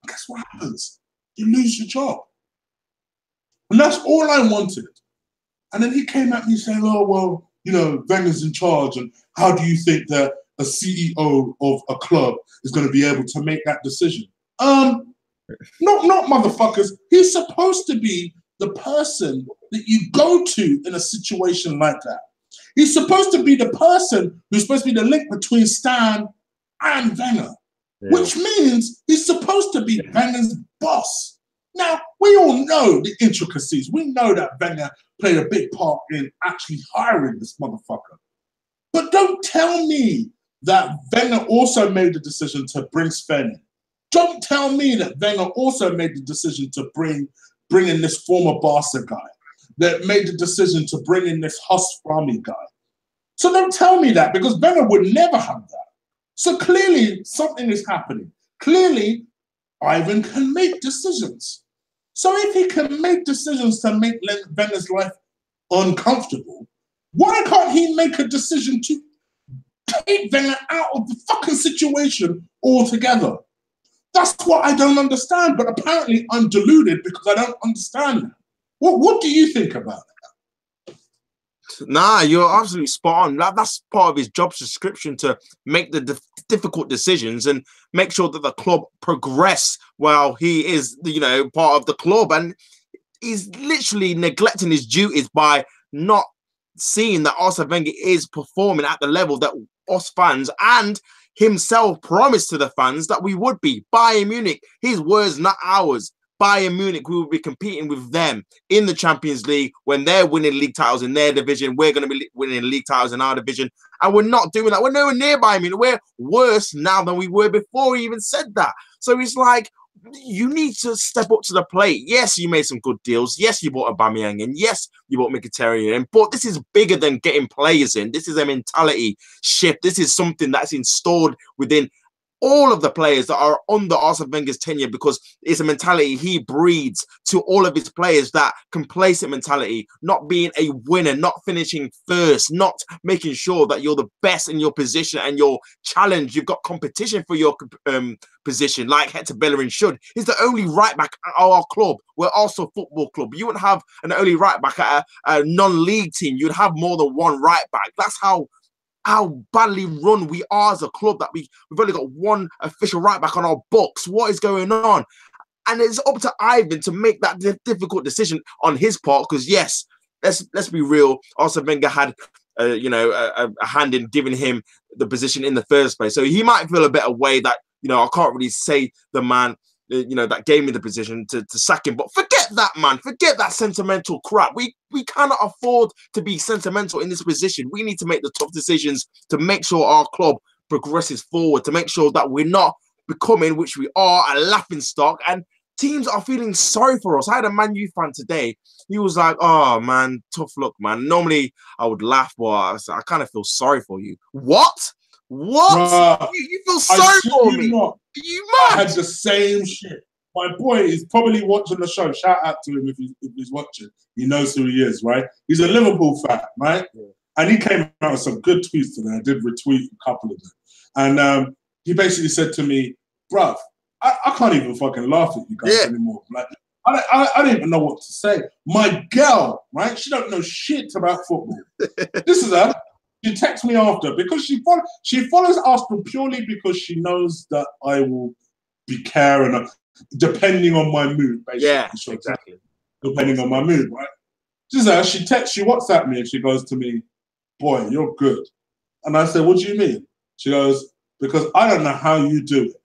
guess what happens? You lose your job. And that's all I wanted. And then he came at me saying, oh, well, you know, Wenger's in charge, and how do you think that a CEO of a club is going to be able to make that decision? Not motherfuckers. He's supposed to be the person that you go to in a situation like that. He's supposed to be the person who's supposed to be the link between Stan and Wenger, which means he's supposed to be Wenger's boss. Now, we all know the intricacies. We know that Wenger played a big part in actually hiring this motherfucker. But don't tell me that Wenger also made the decision to bring Sven in. Don't tell me that Wenger also made the decision to bring in this former Barca guy, that made the decision to bring in this Huss Rami guy. So don't tell me that, because Wenger would never have that. So clearly something is happening. Clearly, Ivan can make decisions. So if he can make decisions to make Wenger's life uncomfortable, why can't he make a decision to take Wenger out of the fucking situation altogether? That's what I don't understand. But apparently I'm deluded because I don't understand that. What do you think about that? Nah, you're absolutely spot on. That's part of his job description, to make the difficult decisions and make sure that the club progress while he is, you know, part of the club. And he's literally neglecting his duties by not seeing that Arsene Wenger is performing at the level that us fans and himself promised to the fans that we would be. Bayern Munich, his words, not ours. Bayern Munich, we will be competing with them in the Champions League when they're winning league titles in their division. We're going to be winning league titles in our division. And we're not doing that. We're nowhere near Bayern Munich. We're worse now than we were before he even said that. So it's like, you need to step up to the plate. Yes, you made some good deals. Yes, you bought Aubameyang in. Yes, you bought Mkhitaryan in. But this is bigger than getting players in. This is a mentality shift. This is something that's installed within all of the players that are under Arsene Wenger's tenure, because it's a mentality he breeds to all of his players, that complacent mentality, not being a winner, not finishing first, not making sure that you're the best in your position and your challenge. You've got competition for your position, like Hector Bellerin should. He's the only right back at our club. We're also a football club. You wouldn't have an only right back at a non-league team. You'd have more than one right back. That's how badly run we are as a club, that we've only got one official right back on our books. What is going on? And it's up to Ivan to make that difficult decision on his part, because yes, let's be real, Arsene Wenger had a hand in giving him the position in the first place, so he might feel a better way that, you know, I can't really say the man, you know, that gave me the position to sack him. But forget that, man. Forget that sentimental crap. We cannot afford to be sentimental in this position. We need to make the tough decisions to make sure our club progresses forward, to make sure that we're not becoming, which we are, a laughing stock. And teams are feeling sorry for us. I had a Man U fan today. He was like, oh, man, tough luck, man. Normally, I would laugh, but I kind of feel sorry for you. What? What? Bruh, You feel I sorry shit for you me? not. Are you I mad? had the same shit. My boy is probably watching the show. Shout out to him if he's watching. He knows who he is, right? He's a Liverpool fan, right? Yeah. And he came out with some good tweets today. I did retweet a couple of them. And he basically said to me, bruv, I can't even fucking laugh at you guys anymore. Like, I don't even know what to say. My girl, right? She don't know shit about football. This is her. She texts me after because she follows Arsenal purely because she knows that I will be caring, depending on my mood, basically. Yeah, exactly. Depending on my mood, right? She says, she WhatsApp me and she goes to me, boy, you're good. And I said, what do you mean? She goes, because I don't know how you do it.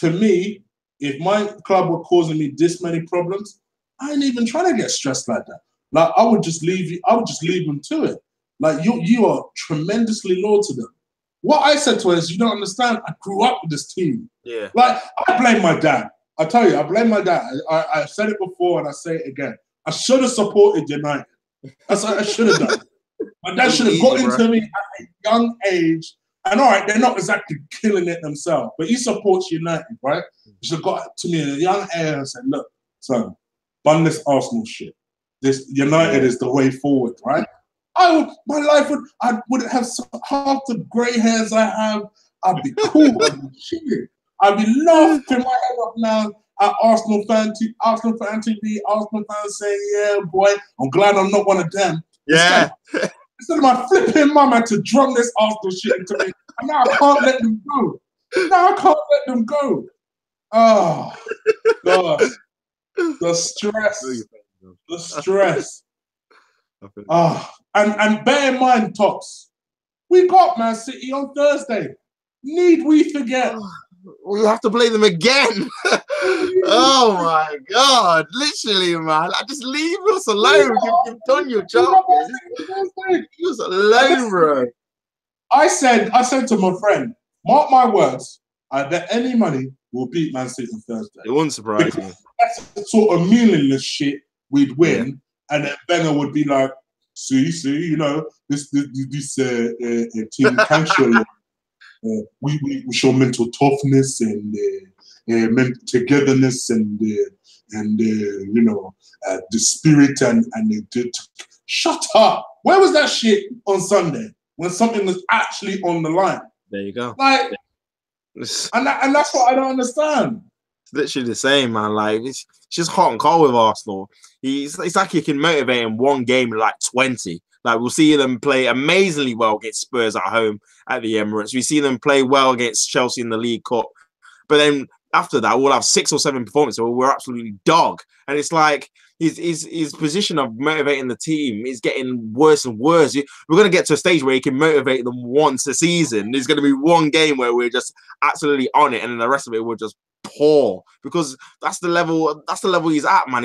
To me, if my club were causing me this many problems, I ain't even trying to get stressed like that. Like, I would just leave them to it. Like, you are tremendously loyal to them. What I said to her is, you don't understand, I grew up with this team. Yeah. Like, I blame my dad. I tell you, I blame my dad. I said it before and I say it again. I should have supported United. That's what I should have done. My dad should have got into me at a young age. And all right, they're not exactly killing it themselves, but he supports United, right? He should have got to me at a young age and said, look, son, bun this Arsenal shit. This United is the way forward, right? I wouldn't have half the grey hairs I have. I'd be cool. I'd be chilling. I'd be laughing my head up now at Arsenal fan TV, Arsenal fans saying, yeah, boy, I'm glad I'm not one of them. Yeah. Instead of my flipping mum had to drum this Arsenal shit into me, and now I can't let them go. Now I can't let them go. Oh, God. The stress. The stress. And bear in mind, Tops, we got Man City on Thursday. Need we forget? We have to play them again. Oh my God! Literally, man. Just leave us alone. You've done your job. Leave us alone, bro. I said to my friend, mark my words. I bet any money we'll beat Man City on Thursday. It wouldn't surprise me. That's the sort of meaningless shit we'd win, and then Wenger would be like, "See, you know, this team can show." We show mental toughness and togetherness and you know, the spirit and shut up. Where was that shit on Sunday when something was actually on the line? There you go. Like, and that's what I don't understand. It's literally the same, man. Like, it's just hot and cold with Arsenal. It's like you can motivate in one game in like 20. Like, we'll see them play amazingly well against Spurs at home at the Emirates. We see them play well against Chelsea in the League Cup. But then after that, we'll have 6 or 7 performances where we're absolutely dog. And it's like his position of motivating the team is getting worse and worse. We're going to get to a stage where he can motivate them once a season. There's going to be one game where we're just absolutely on it, and then the rest of it we're just poor, because that's the level he's at, man.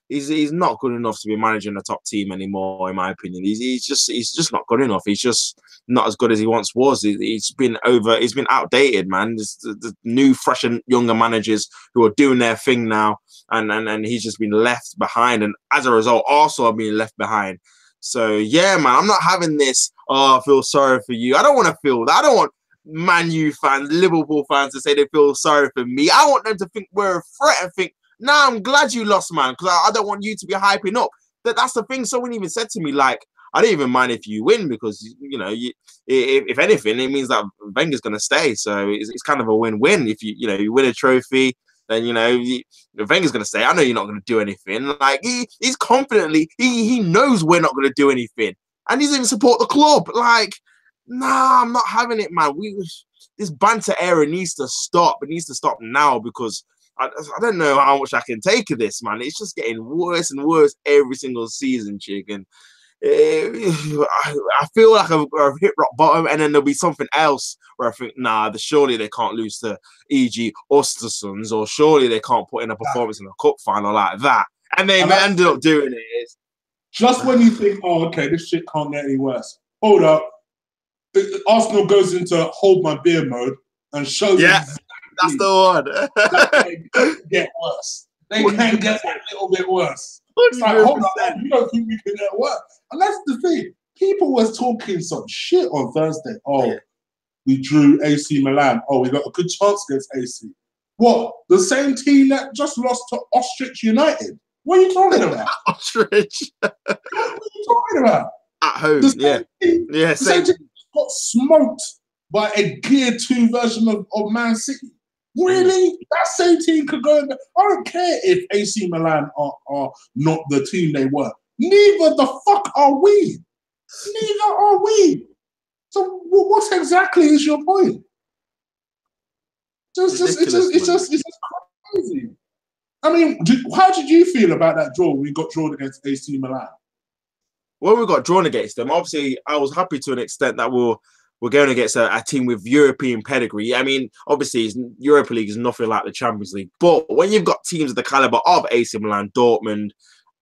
He's not good enough to be managing a top team anymore, in my opinion. He's just not good enough. He's just not as good as he once was. He's been outdated, man. There's the new, fresh and younger managers who are doing their thing now, and he's just been left behind. And as a result, also being left behind. So yeah, man, I'm not having this. Oh, I feel sorry for you. I don't want to feel that. I don't want Man U fans, Liverpool fans to say they feel sorry for me. I want them to think we're a threat and think, nah, I'm glad you lost, man, because I don't want you to be hyping up. That's the thing. Someone even said to me, like, I don't even mind if you win, because, you know, if anything, it means that Wenger's going to stay. So it's kind of a win-win. If you win a trophy, then, you know, Wenger's going to stay. I know you're not going to do anything. Like, he's confidently, he knows we're not going to do anything. And he's even support the club. Like, nah, I'm not having it, man. This banter era needs to stop. It needs to stop now, because I don't know how much I can take of this, man. It's just getting worse and worse every single season, chick. And I feel like I've hit rock bottom, and then there'll be something else where I think, nah, surely they can't lose to E.G. Östersunds, or surely they can't put in a performance in a cup final like that. And they ended up doing it. Just when you think, oh, okay, this shit can't get any worse. Hold up. Arsenal goes into hold my beer mode and shows them. That's the one. They can't get worse. They can get a little bit worse. It's like, hold on, you don't think we can get worse? And that's the thing. People was talking some shit on Thursday. Oh, we drew AC Milan. Oh, we got a good chance against AC. What? The same team that just lost to Ostrich United? What are you talking about? Ostrich. What are you talking about? At home, Team, yeah, the same team got smoked by a Gear 2 version of Man City. Really? That same team could go in there. I don't care if AC Milan are not the team they were. Neither the fuck are we. Neither are we. So what exactly is your point? It's just crazy. I mean, how did you feel about that draw when we got drawn against AC Milan? When we got drawn against them, obviously, I was happy to an extent that we're going against a team with European pedigree. I mean, obviously, Europa League is nothing like the Champions League. But when you've got teams of the caliber of AC Milan, Dortmund,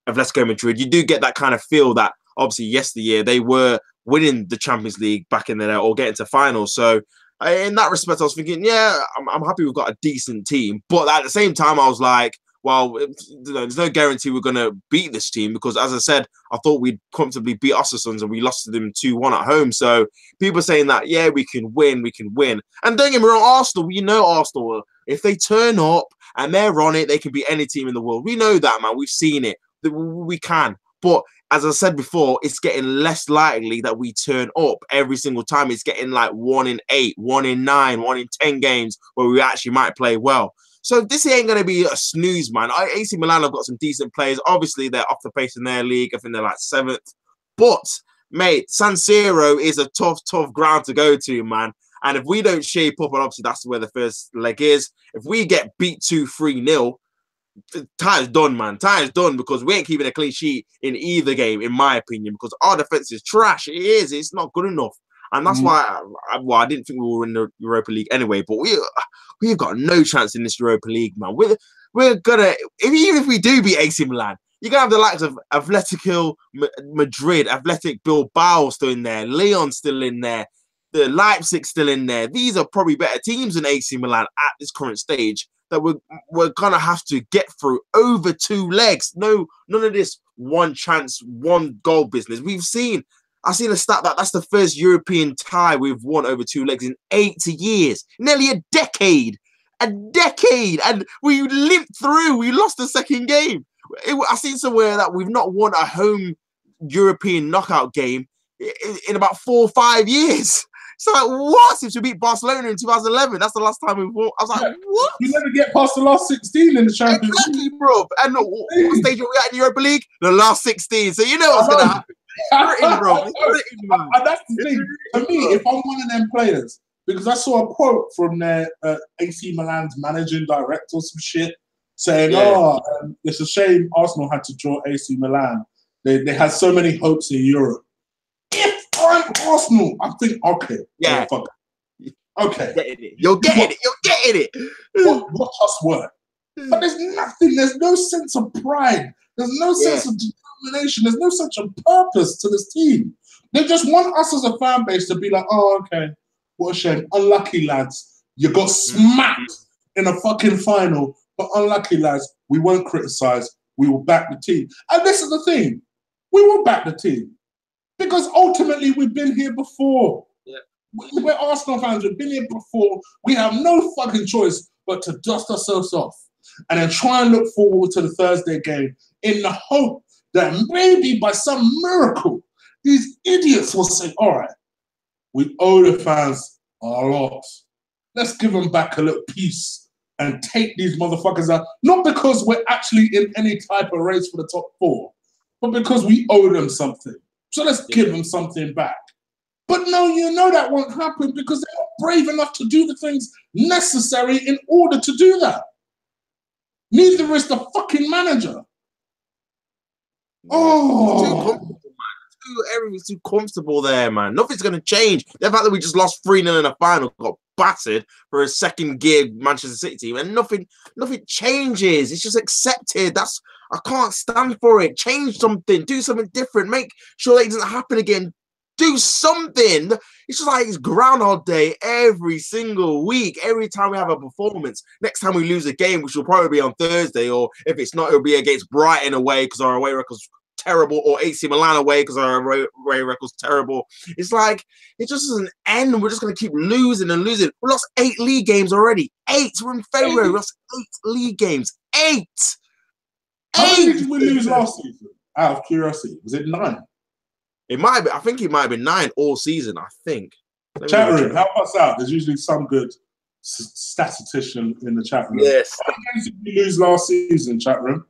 Atletico Madrid, you do get that kind of feel that, obviously, yesteryear, they were winning the Champions League back in there or getting to finals. So, in that respect, I was thinking, yeah, I'm happy we've got a decent team. But at the same time, I was like, well, there's no guarantee we're going to beat this team because, as I said, I thought we'd comfortably beat Ostersund and we lost to them 2-1 at home. So people saying that, yeah, we can win. And don't get me wrong, Arsenal, we know Arsenal, if they turn up and they're on it, they can beat any team in the world. We know that, man. We've seen it. We can. But as I said before, it's getting less likely that we turn up every single time. It's getting like 1 in 8, 1 in 9, 1 in 10 games where we actually might play well. So this ain't going to be a snooze, man. AC Milan have got some decent players. Obviously, they're off the pace in their league. I think they're like 7th. But, mate, San Siro is a tough ground to go to, man. And if we don't shape up, and obviously that's where the first leg is, if we get beat 2-3-0, time's done, man. Time's done because we ain't keeping a clean sheet in either game, in my opinion, because our defense is trash. It is. It's not good enough. And that's why I didn't think we were in the Europa League anyway. But we've got no chance in this Europa League, man. We're gonna, even if we do beat AC Milan, you're gonna have the likes of Atletico Madrid, Athletic Bilbao still in there, Lyon still in there, the Leipzig still in there. These are probably better teams than AC Milan at this current stage that we're gonna have to get through over 2 legs. No, none of this one chance, one goal business. I've seen a stat that's the first European tie we've won over 2 legs in 80 years. Nearly a decade. And we limped through. We lost the second game. I've seen somewhere that we've not won a home European knockout game in about 4 or 5 years. So like, what? Since we beat Barcelona in 2011, that's the last time we won. I was like, what? You never get past the last 16 in the Champions League. Exactly, bro. And what stage are we at in the Europa League? The last 16. So you know what's going to happen. Written, bro. And that's the thing. For me, if I'm one of them players, because I saw a quote from their AC Milan's managing director or some shit saying, it's a shame Arsenal had to draw AC Milan. They had so many hopes in Europe. If I'm Arsenal, I think, okay. Yeah. Fuck. Okay. You're getting it. What us work. But there's nothing, there's no sense of pride. There's no sense of determination. There's no such a purpose to this team. They just want us as a fan base to be like, oh, okay, what a shame. Unlucky, lads. You got smacked in a fucking final, but unlucky, lads. We won't criticize. We will back the team. And this is the thing. We will back the team. Because ultimately, we've been here before. Yeah. We're Arsenal fans. We've been here before. We have no fucking choice but to dust ourselves off and then try and look forward to the Thursday game in the hope that maybe by some miracle, these idiots will say, all right, we owe the fans a lot. Let's give them back a little piece and take these motherfuckers out. Not because we're actually in any type of race for the top 4, but because we owe them something. So let's give them something back. But no, you know that won't happen because they're not brave enough to do the things necessary in order to do that. Neither is the fucking manager. Oh, everything's too comfortable there, man. Nothing's going to change. The fact that we just lost 3-0 in a final, got battered for a second gear Manchester City team, and nothing changes. It's just accepted. I can't stand for it. Change something. Do something different. Make sure that it doesn't happen again. Do something. It's just like it's Groundhog Day every single week. Every time we have a performance. Next time we lose a game, which will probably be on Thursday, or if it's not, it'll be against Brighton away because our away record's terrible, or AC Milan away because our away record's terrible. It's like, it just doesn't end. We're just going to keep losing and losing. We lost 8 league games already. 8. We're in February. We lost 8 league games. 8. How many did we lose last season? Out of curiosity, was it 9? It might be. I think it might have been 9 all season. I think. Chat room, help us out. There's usually some good statistician in the chat room. Yes. How many games did we lose last season, chat room?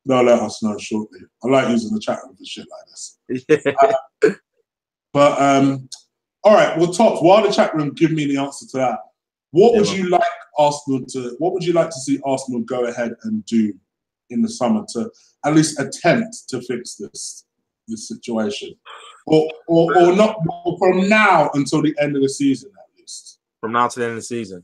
They'll let us know shortly. I like using the chat room for shit like this. Yeah. All right. Well, Tops, while the chat room give me the answer to that, what would you like Arsenal to? What would you like to see Arsenal go ahead and do in the summer to at least attempt to fix this situation, or not from now until the end of the season at least? From now to the end of the season.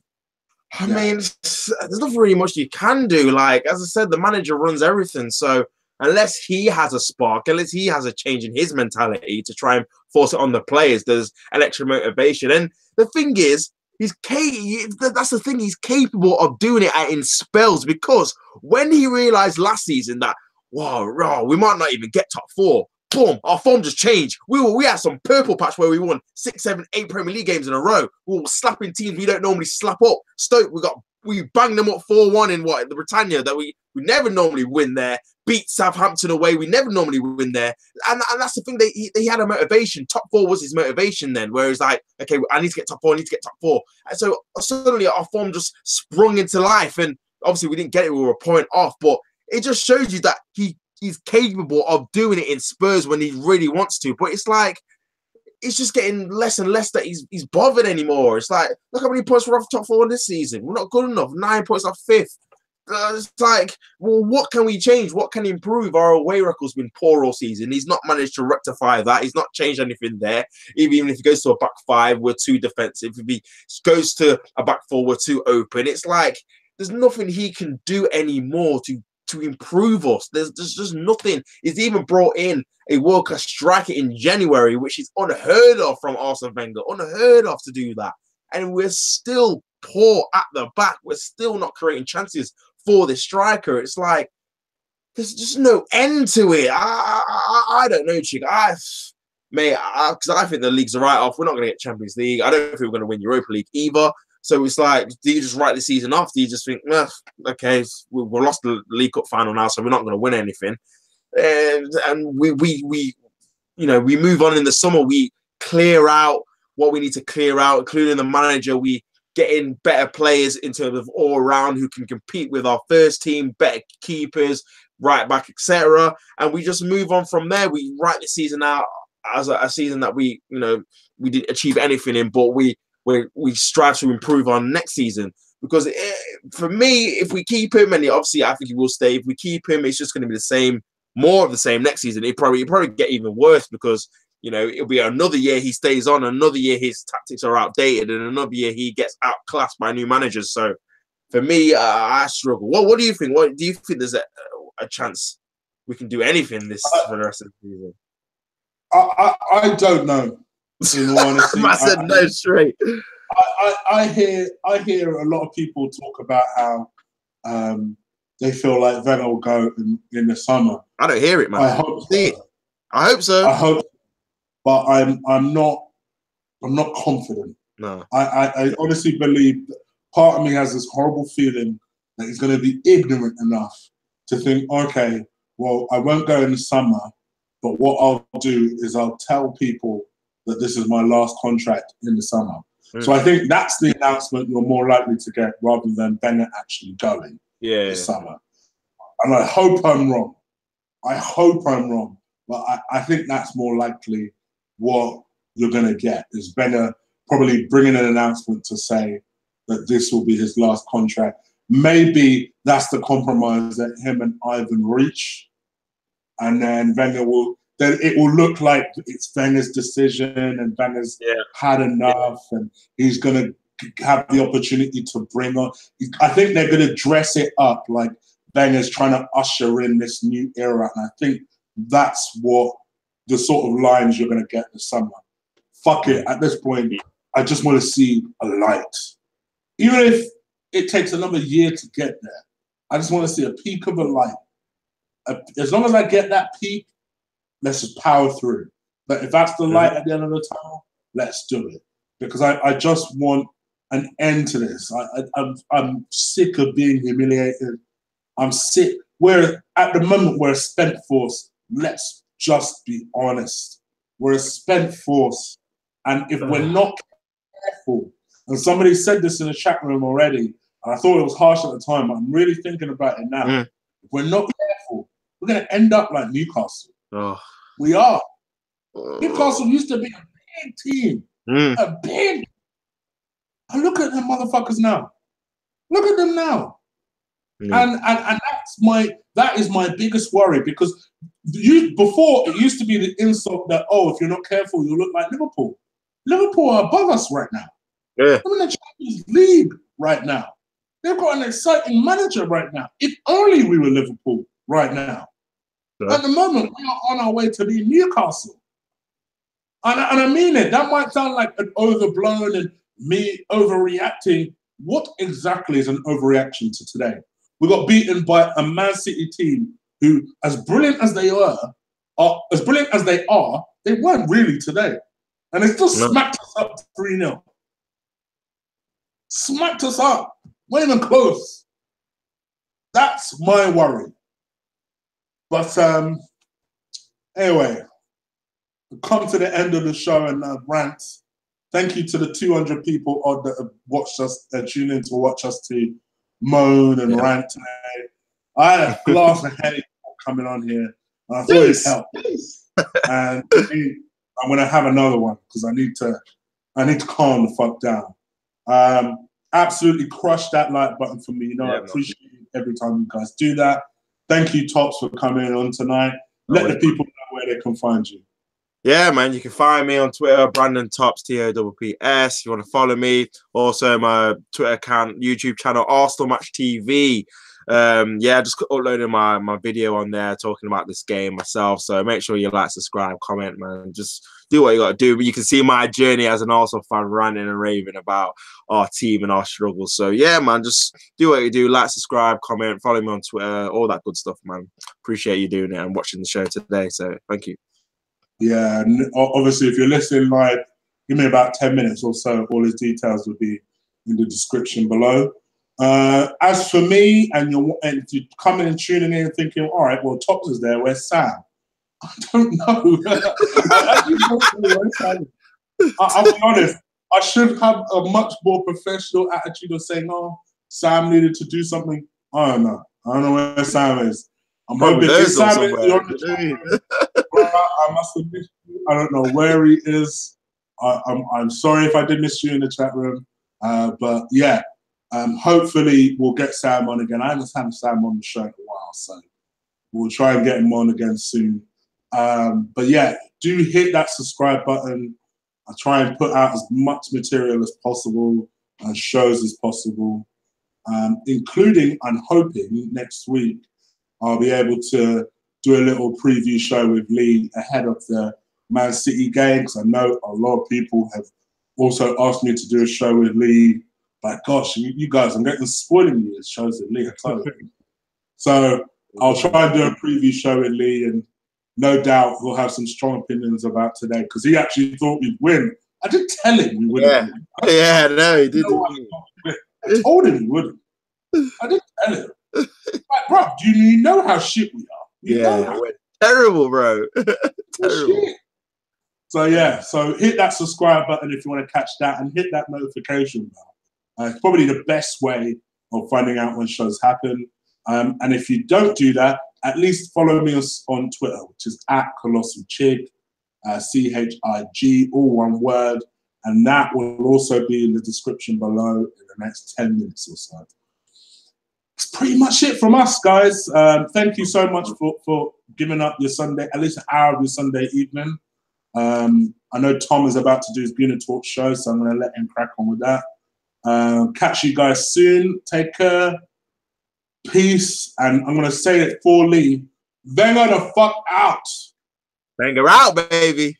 I mean, there's not really much you can do. Like, as I said, the manager runs everything. So unless he has a spark, unless he has a change in his mentality to try and force it on the players, there's an extra motivation. And the thing is, that's the thing, he's capable of doing it in spells, because when he realized last season that, wow, we might not even get top 4, boom, our form just changed. We had some purple patch where we won 6, 7, 8 Premier League games in a row. We were slapping teams we don't normally slap up. Stoke, we banged them up 4-1 in the Britannia that we never normally win there. Beat Southampton away, we never normally win there. And that's the thing, they had a motivation. Top 4 was his motivation then, where it's like, okay, I need to get top 4, I need to get top 4. And so suddenly our form just sprung into life. And obviously we didn't get it, we were a point off, but it just shows you that he's capable of doing it in Spurs when he really wants to. But it's like, it's just getting less and less that he's bothered anymore. It's like, look how many points we're off top 4 this season. We're not good enough. 9 points off 5th. It's like, well, what can we change? What can improve? Our away record's been poor all season. He's not managed to rectify that. He's not changed anything there. Even if he goes to a back 5, we're too defensive. If he goes to a back 4, we're too open. It's like, there's nothing he can do anymore to improve us. There's just nothing. He's even brought in a world-class striker in January, which is unheard of from Arsene Wenger. Unheard of to do that. And we're still poor at the back. We're still not creating chances for this striker. It's like, there's just no end to it. I don't know, Chick. Because I think the league's a write-off. We're not going to get Champions League. I don't think we're going to win Europa League either. So it's like, do you just write the season off? Do you just think, okay, we lost the League Cup final now, so we're not going to win anything? And we move on in the summer. We clear out what we need to clear out, including the manager. We get in better players in terms of all around who can compete with our first team, better keepers, right back, etc. And we just move on from there. We write the season out as a season that we didn't achieve anything in, but we strive to improve on next season. Because for me, if we keep him, and obviously I think he will stay, if we keep him, it's just going to be the same, more of the same next season. It'll probably get even worse, because it'll be another year he stays on, another year his tactics are outdated, and another year he gets outclassed by new managers. So for me, I struggle. What do you think? What do you think? There's a chance we can do anything for the rest of the season? I don't know. In all honesty, I said no straight. I hear a lot of people talk about how they feel like Wenger will go in the summer. I don't hear it, man. I hope so. I hope so. I hope, but I'm not confident. No. I honestly believe that part of me has this horrible feeling that he's going to be ignorant enough to think, okay, well, I won't go in the summer, but what I'll do is I'll tell people that this is my last contract in the summer. So I think that's the announcement you're more likely to get rather than Wenger actually going this summer. And I hope I'm wrong. But I think that's more likely what you're going to get, is Wenger probably bringing an announcement to say that this will be his last contract. Maybe that's the compromise that him and Ivan reach. And then then it will look like it's Wenger's decision and Wenger's had enough and he's going to have the opportunity to bring on. I think they're going to dress it up like Wenger's trying to usher in this new era. And I think that's what the sort of lines you're going to get this summer. Fuck it. At this point, I just want to see a light. Even if it takes another year to get there, I just want to see a peak of a light. as long as I get that peak, let's just power through. But if that's the light at the end of the tunnel, let's do it. Because I just want an end to this. I'm sick of being humiliated. I'm sick. At the moment, we're a spent force. Let's just be honest. We're a spent force. And if we're not careful, and somebody said this in the chat room already, and I thought it was harsh at the time, but I'm really thinking about it now. If we're not careful, we're going to end up like Newcastle. We are. Newcastle used to be a big team. A big. And look at them motherfuckers now. Look at them now. And that is my biggest worry, because before it used to be the insult that, oh, if you're not careful, you'll look like Liverpool. Liverpool are above us right now. They're in the Champions League right now. They've got an exciting manager right now. If only we were Liverpool right now. At the moment, we are on our way to be Newcastle. And I mean it. That might sound like an overblown and me overreacting. What exactly is an overreaction to today? We got beaten by a Man City team who, as brilliant as they are, they weren't really today. And they still smacked us up 3-0. Smacked us up. Not even close. That's my worry. But anyway, we've come to the end of the show and rant. Thank you to the 200 people that have watched us, tuned in to watch us to moan and rant today. I had a glass of Henny coming on here, and I thought it'd help. And I'm gonna have another one because I need to calm the fuck down. Absolutely crush that like button for me. I appreciate it every time you guys do that. Thank you, Tops, for coming on tonight. Let the people know where they can find you. Yeah, man, you can find me on Twitter, Brandon Tops, TOPPS. If you want to follow me, also my Twitter account, YouTube channel, Arsenal Match TV. Just uploading my video on there talking about this game myself. So make sure you like, subscribe, comment, man. Just do what you got to do. But you can see my journey as an Arsenal fan, ranting and raving about our team and our struggles. So yeah, man, just do what you do. Like, subscribe, comment, follow me on Twitter, all that good stuff, man. Appreciate you doing it and watching the show today. So thank you. Yeah, obviously, if you're listening live, give me about 10 minutes or so. All his details will be in the description below. As for me, and if you're coming and tuning in and thinking, all right, well, Tops is there, where's Sam? I don't know. I actually don't know where's Sam. I'll be honest, I should have a much more professional attitude of saying, oh, Sam needed to do something. I don't know. I don't know where Sam is. I'm hoping Sam is on the chat. I must have missed you. I don't know where he is. I'm sorry if I did miss you in the chat room. But yeah, hopefully we'll get Sam on again. I haven't had Sam on the show in a while, so we'll try and get him on again soon. But yeah, do hit that subscribe button. I try and put out as much material as possible and shows as possible, including, I'm hoping, next week I'll be able to do a little preview show with Lee ahead of the Man City game, because I know a lot of people have also asked me to do a show with Lee. Like, gosh, you guys, I'm getting spoiling you as shows with Lee. So I'll try and do a preview show with Lee, and no doubt he'll have some strong opinions about today, because he actually thought we'd win. I did tell him we wouldn't win. No, he did. I told him we wouldn't. I did tell him. Like, bro, do you know how shit we are? We're terrible, bro. Terrible. So yeah, so hit that subscribe button if you want to catch that, and hit that notification bell. It's probably the best way of finding out when shows happen. And if you don't do that, at least follow me on Twitter, which is @ColossalChig, CHIG, all one word. And that will also be in the description below in the next 10 minutes or so. That's pretty much it from us, guys. Thank you so much for giving up your Sunday, at least an hour of your Sunday evening. I know Tom is about to do his Buna Talk show, so I'm going to let him crack on with that. Catch you guys soon. Take care. Peace. And I'm going to say it for Lee. Wenger the fuck out. Wenger out, baby.